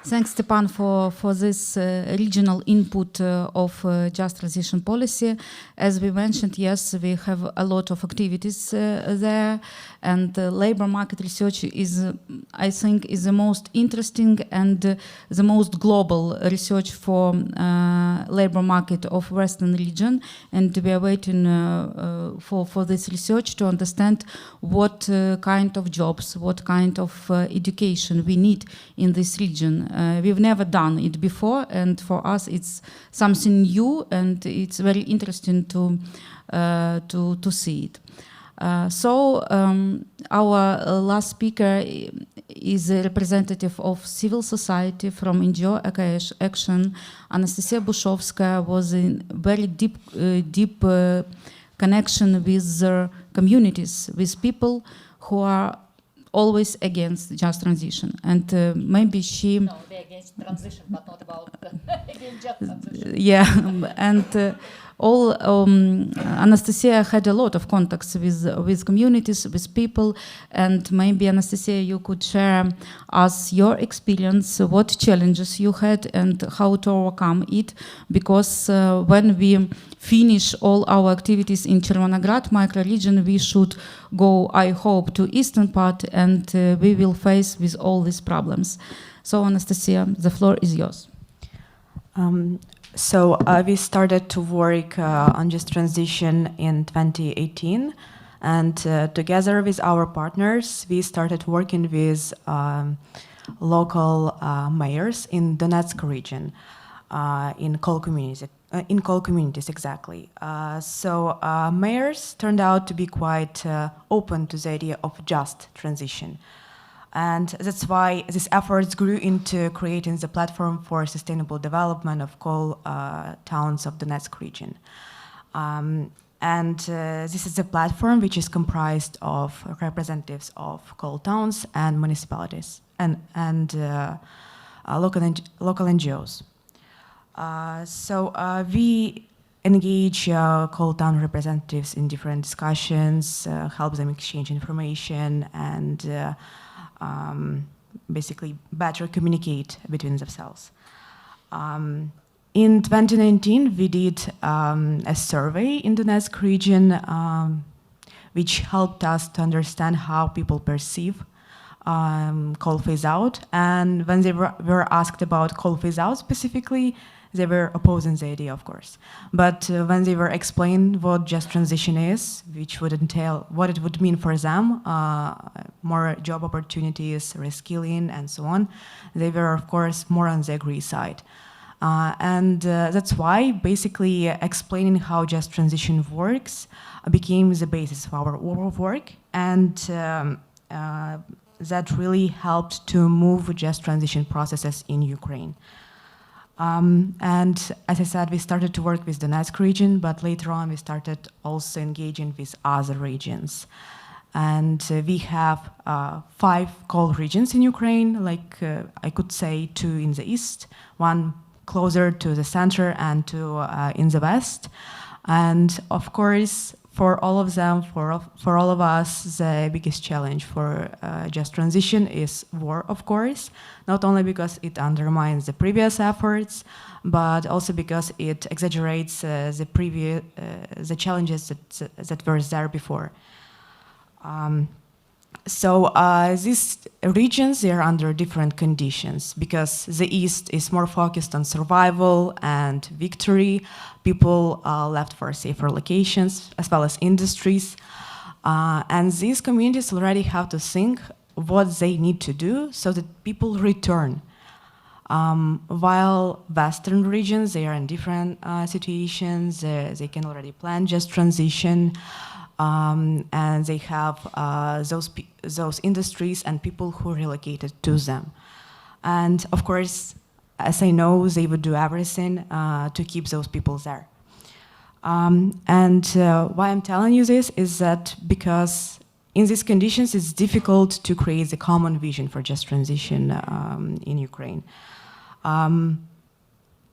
Speaker 5: Thanks, Stepan, for this regional input of just transition policy. As we mentioned, yes, we have a lot of activities there, and labor market research is, I think, is the most interesting and the most global research for labor market of Western region, and we are waiting for this research to understand what kind of jobs, what kind of education we need in this region. We've never done it before, and for us it's something new, and it's very interesting to see it. Our last speaker is a representative of civil society from NGO Ecoaction. Anastasiia Bushovska was in very deep connection with communities, with people who are always against just transition, and maybe she.
Speaker 6: No, they're against transition, but not about against just transition.
Speaker 5: Yeah, and Anastasiia had a lot of contacts with communities, with people, and maybe Anastasiia, you could share us your experience, what challenges you had, and how to overcome it. Because when we finish all our activities in Chervonograd microregion, we should go, I hope, to eastern part, and we will face with all these problems. So, Anastasiia, the floor is yours.
Speaker 8: So we started to work on just transition in 2018, and together with our partners, we started working with local mayors in Donetsk region, in coal communities exactly. So mayors turned out to be quite open to the idea of just transition. And that's why these efforts grew into creating the platform for sustainable development of coal towns of the Donetsk region. This is a platform which is comprised of representatives of coal towns and municipalities and local NGOs. We engage coal town representatives in different discussions, help them exchange information, and basically better communicate between themselves. In 2019, we did a survey in the Donetsk region, which helped us to understand how people perceive coal phase out. And when they were asked about coal phase out specifically, they were opposing the idea, of course. But when they were explained what just transition is, which would entail what it would mean for them, more job opportunities, reskilling, and so on, they were, of course, more on the agree side. That's why basically explaining how just transition works became the basis of our work, and that really helped to move just transition processes in Ukraine. And as I said, we started to work with the Donetsk region, but later on we started also engaging with other regions. And we have 5 coal regions in Ukraine, like I could say 2 in the east, 1 closer to the center and 2 in the west. And of course, for all of them, for all of us, the biggest challenge for just transition is war, of course, not only because it undermines the previous efforts, but also because it exaggerates the challenges that were there before. So these regions, they are under different conditions because the East is more focused on survival and victory. People left for safer locations as well as industries. And these communities already have to think what they need to do so that people return. While Western regions, they are in different situations, they can already plan just transition, and they have those industries and people who relocated to them. And of course, as I know, they would do everything to keep those people there. And why I'm telling you this is that because in these conditions, it's difficult to create a common vision for just transition in Ukraine.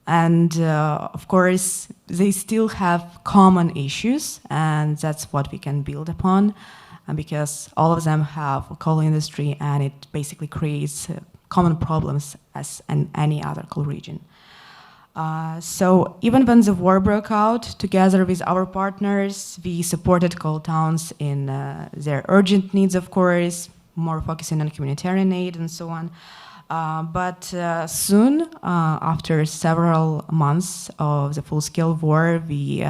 Speaker 8: Of course, they still have common issues, and that's what we can build upon, because all of them have a coal industry, and it basically creates common problems as in any other coal region. So even when the war broke out, together with our partners, we supported coal towns in their urgent needs, of course, more focusing on humanitarian aid and so on. But soon, after several months of the full-scale war, we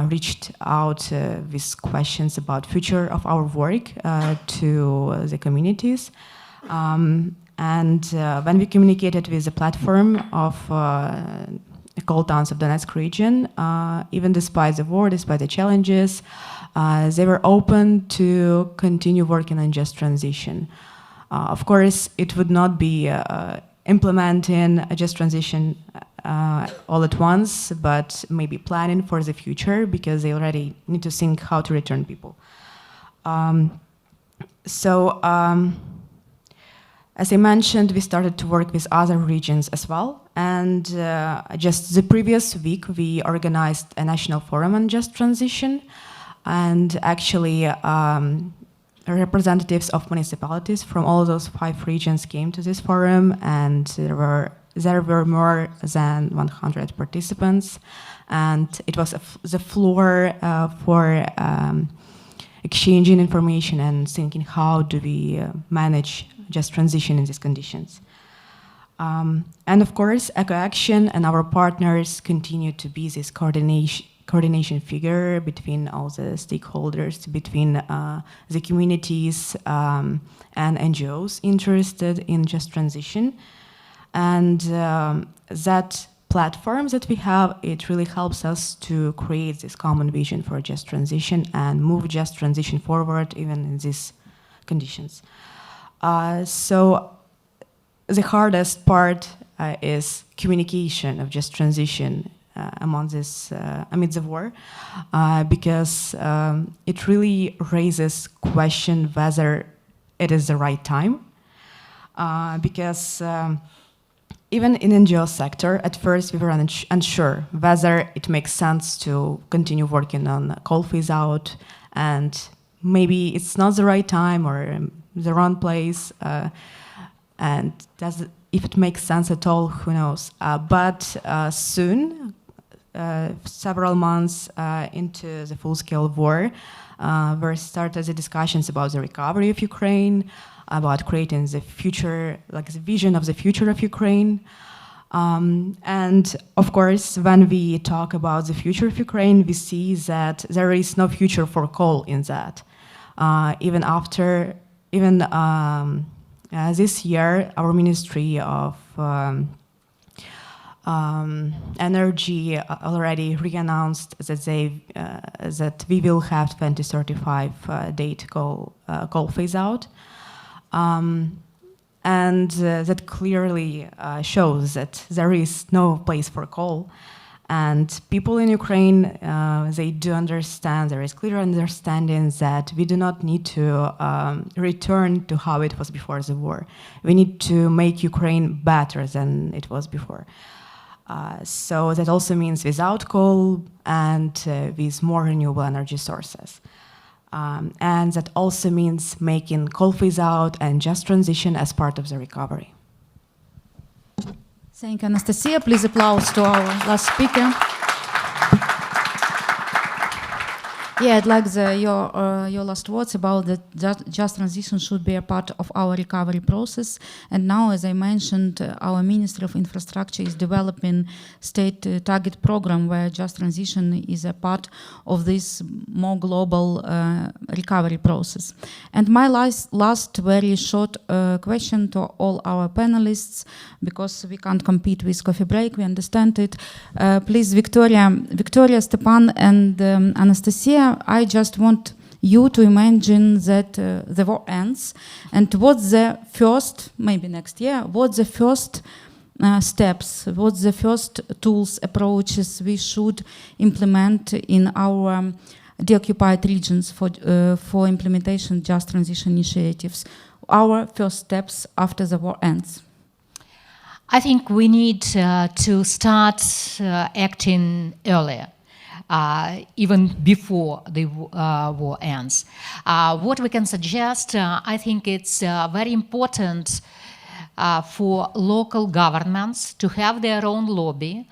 Speaker 8: reached out with questions about future of our work to the communities. And when we communicated with the platform of coal towns of Donetsk region, even despite the war, despite the challenges, they were open to continue working on just transition. Of course, it would not be implementing a just transition all at once, but maybe planning for the future because they already need to think how to return people. As I mentioned, we started to work with other regions as well. And just the previous week, we organized a national forum on just transition. And actually, representatives of municipalities from all those 5 regions came to this forum, and there were more than 100 participants, and it was the floor for exchanging information and thinking how do we manage just transition in these conditions. And of course, Ecoaction and our partners continue to be this coordination figure between all the stakeholders, between the communities and NGOs interested in just transition. And that platform that we have, it really helps us to create this common vision for just transition and move just transition forward even in these conditions. So the hardest part is communication of just transition amid the war, because it really raises question whether it is the right time. Because even in NGO sector, at first we were unsure whether it makes sense to continue working on coal phase out, and maybe it's not the right time or the wrong place, and if it makes sense at all, who knows. But soon, several months into the full-scale war, were started the discussions about the recovery of Ukraine, about creating the future, like the vision of the future of Ukraine. And of course, when we talk about the future of Ukraine, we see that there is no future for coal in that. Even this year, our Ministry of Energy already re-announced that we will have 2035 date coal phase out. And that clearly shows that there is no place for coal. And people in Ukraine, they do understand, there is clear understanding that we do not need to return to how it was before the war. We need to make Ukraine better than it was before. So that also means without coal and with more renewable energy sources. And that also means making coal phase out and just transition as part of the recovery.
Speaker 5: Thank you, Anastasiia. Please applause to our last speaker. Yeah, I'd like your last words about that just transition should be a part of our recovery process. And now, as I mentioned, our Ministry of Infrastructure is developing state target program where just transition is a part of this more global recovery process. And my last very short question to all our panelists, because we can't compete with coffee break, we understand it. Please, Viktorya, Stepan, and Anastasiia, I just want you to imagine that the war ends, and what's the first, maybe next year, what's the first steps, what's the first tools, approaches we should implement in our deoccupied regions for implementation just transition initiatives, our first steps after the war ends?
Speaker 6: I think we need to start acting earlier. Even before the war ends. What we can suggest, I think it's very important for local governments to have their own lobby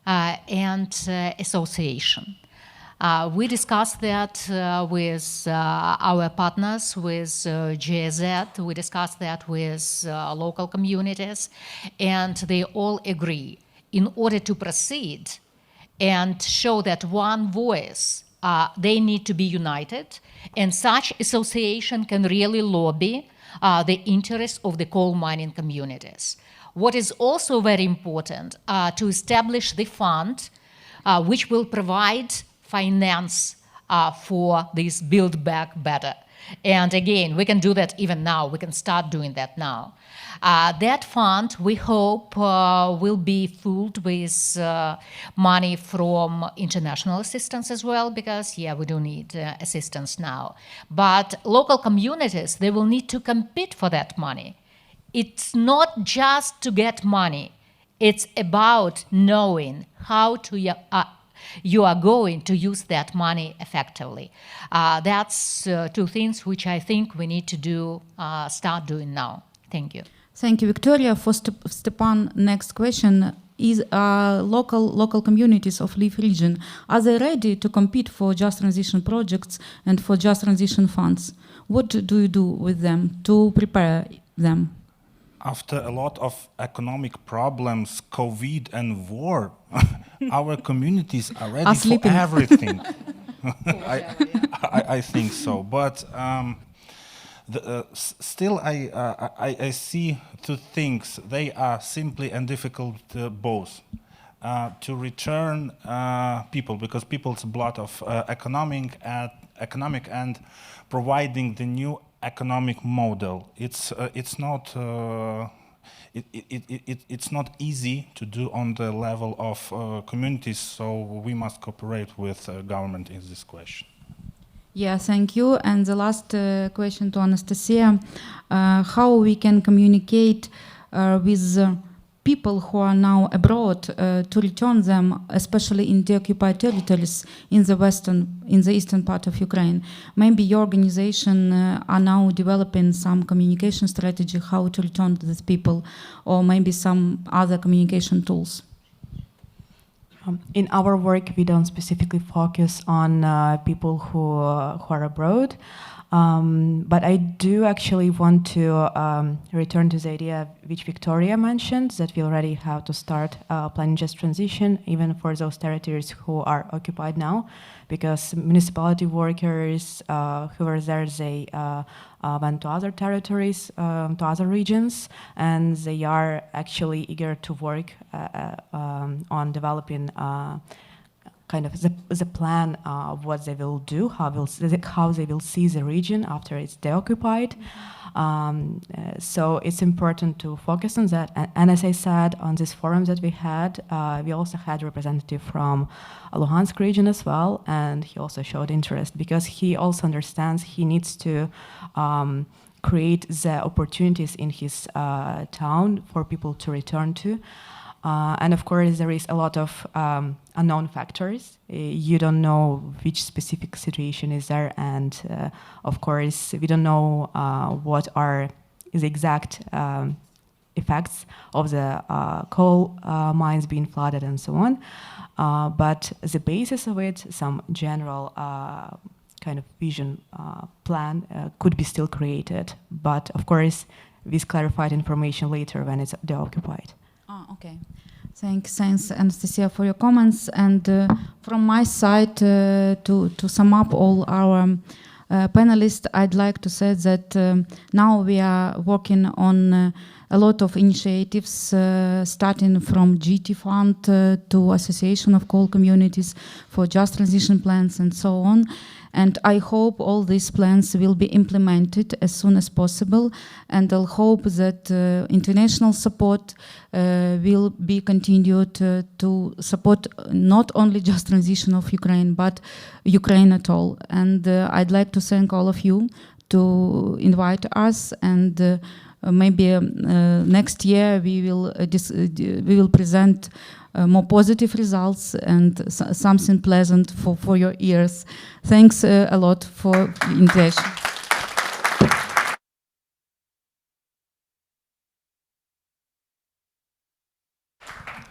Speaker 6: and association. We discussed that with our partners, with GIZ, we discussed that with local communities, and they all agree. In order to proceed and show that one voice, they need to be united, and such association can really lobby the interests of the coal mining communities. What is also very important, to establish the fund which will provide finance for this Build Back Better. And again, we can do that even now, we can start doing that now. That fund, we hope, will be filled with money from international assistance as well, because, yeah, we do need assistance now. But local communities, they will need to compete for that money. It's not just to get money. It's about knowing how to you are going to use that money effectively. That's two things which I think we need to do, start doing now. Thank you.
Speaker 5: Thank you, Viktorya. For Stepan, next question is local communities of Liv region, are they ready to compete for just transition projects and for just transition funds? What do you do with them to prepare them?
Speaker 7: After a lot of economic problems, COVID and war, our communities are ready for everything. I think so, but still I see two things. They are simply and difficult both. To return people, because people's blood of economic and providing the new economic model. It's not it's not easy to do on the level of communities, so we must cooperate with government in this question.
Speaker 5: Yeah, thank you. And the last question to Anastasiia, how we can communicate with people who are now abroad to return them, especially in the occupied territories in the eastern part of Ukraine. Maybe your organization are now developing some communication strategy how to return to these people, or maybe some other communication tools.
Speaker 8: In our work, we don't specifically focus on people who are abroad. But I do actually want to return to the idea which Viktorya mentioned, that we already have to start planning just transition, even for those territories who are occupied now, because municipality workers who are there, they went to other territories, to other regions, and they are actually eager to work on developing kind of the plan of what they will do, how they will see the region after it's deoccupied. So it's important to focus on that. And as I said, on this forum that we had, we also had a representative from Luhansk region as well, and he also showed interest because he also understands he needs to create the opportunities in his town for people to return to. And of course, there is a lot of unknown factors. You don't know which specific situation is there, and of course, we don't know what are the exact effects of the coal mines being flooded and so on. But the basis of it, some general kind of vision plan could be still created. But of course, with clarified information later when it's deoccupied.
Speaker 5: Oh, okay. Thanks, Anastasiia, for your comments. And from my side, to sum up all our panelists, I'd like to say that now we are working on a lot of initiatives, starting from GT Fund to Association of Coal Communities for Just Transition Plans and so on. And I hope all these plans will be implemented as soon as possible. And I'll hope that international support will be continued to support not only just transition of Ukraine, but Ukraine at all. And I'd like to thank all of you to invite us, and maybe next year we will present more positive results and something pleasant for your ears. Thanks a lot for the invitation.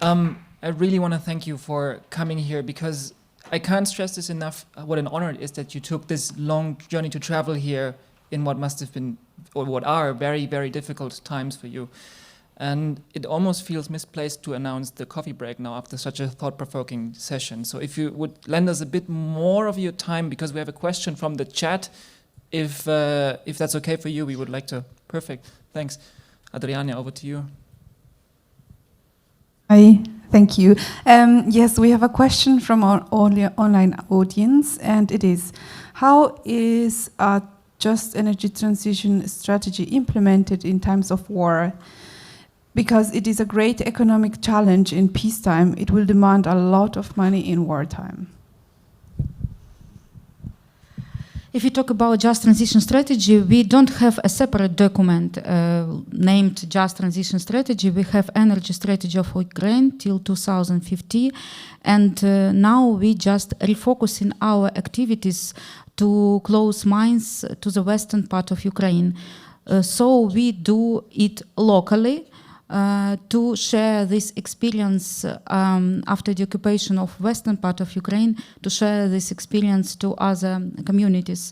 Speaker 1: I really want to thank you for coming here, because I can't stress this enough, what an honor it is that you took this long journey to travel here in what must have been, or what are, very, very difficult times for you. And it almost feels misplaced to announce the coffee break now after such a thought-provoking session. So if you would lend us a bit more of your time, because we have a question from the chat, if that's okay for you, we would like to. Perfect, thanks. Adriana, over to you.
Speaker 9: Hi, thank you. Yes, we have a question from our online audience, and it is, how is a just energy transition strategy implemented in times of war? Because it is a great economic challenge in peacetime, it will demand a lot of money in wartime.
Speaker 5: If you talk about Just Transition Strategy, we don't have a separate document named Just Transition Strategy. We have Energy Strategy of Ukraine till 2050, and now we just refocusing our activities to close mines to the western part of Ukraine. So we do it locally to share this experience after the occupation of western part of Ukraine, to share this experience to other communities.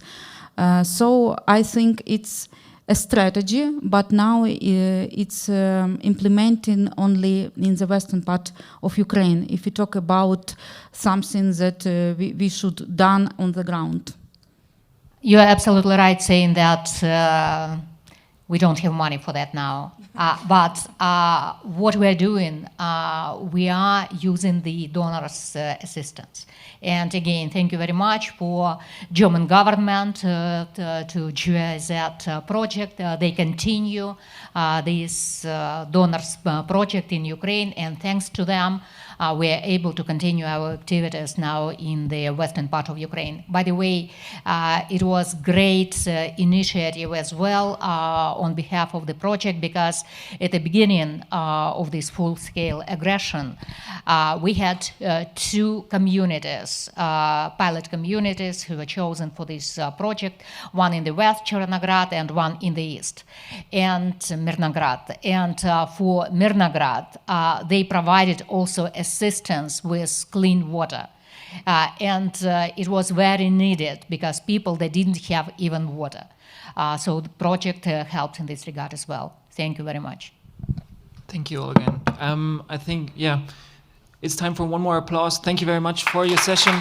Speaker 5: So I think it's a strategy, but now it's implementing only in the western part of Ukraine, if we talk about something that we should done on the ground.
Speaker 6: You're absolutely right saying that we don't have money for that now. But what we're doing, we are using the donors' assistance. And again, thank you very much for German government to GIZ project. They continue this donors project in Ukraine, and thanks to them, we are able to continue our activities now in the western part of Ukraine. By the way, it was great initiative as well on behalf of the project, because at the beginning of this full-scale aggression, we had two communities, pilot communities who were chosen for this project, one in the west, Chernograd, and one in the east, and Mirnograd. And for Mirnograd, they provided also assistance with clean water. And it was very needed, because people, they didn't have even water. So the project helped in this regard as well. Thank you very much.
Speaker 1: Thank you all again. I think, yeah, it's time for one more applause. Thank you very much for your session.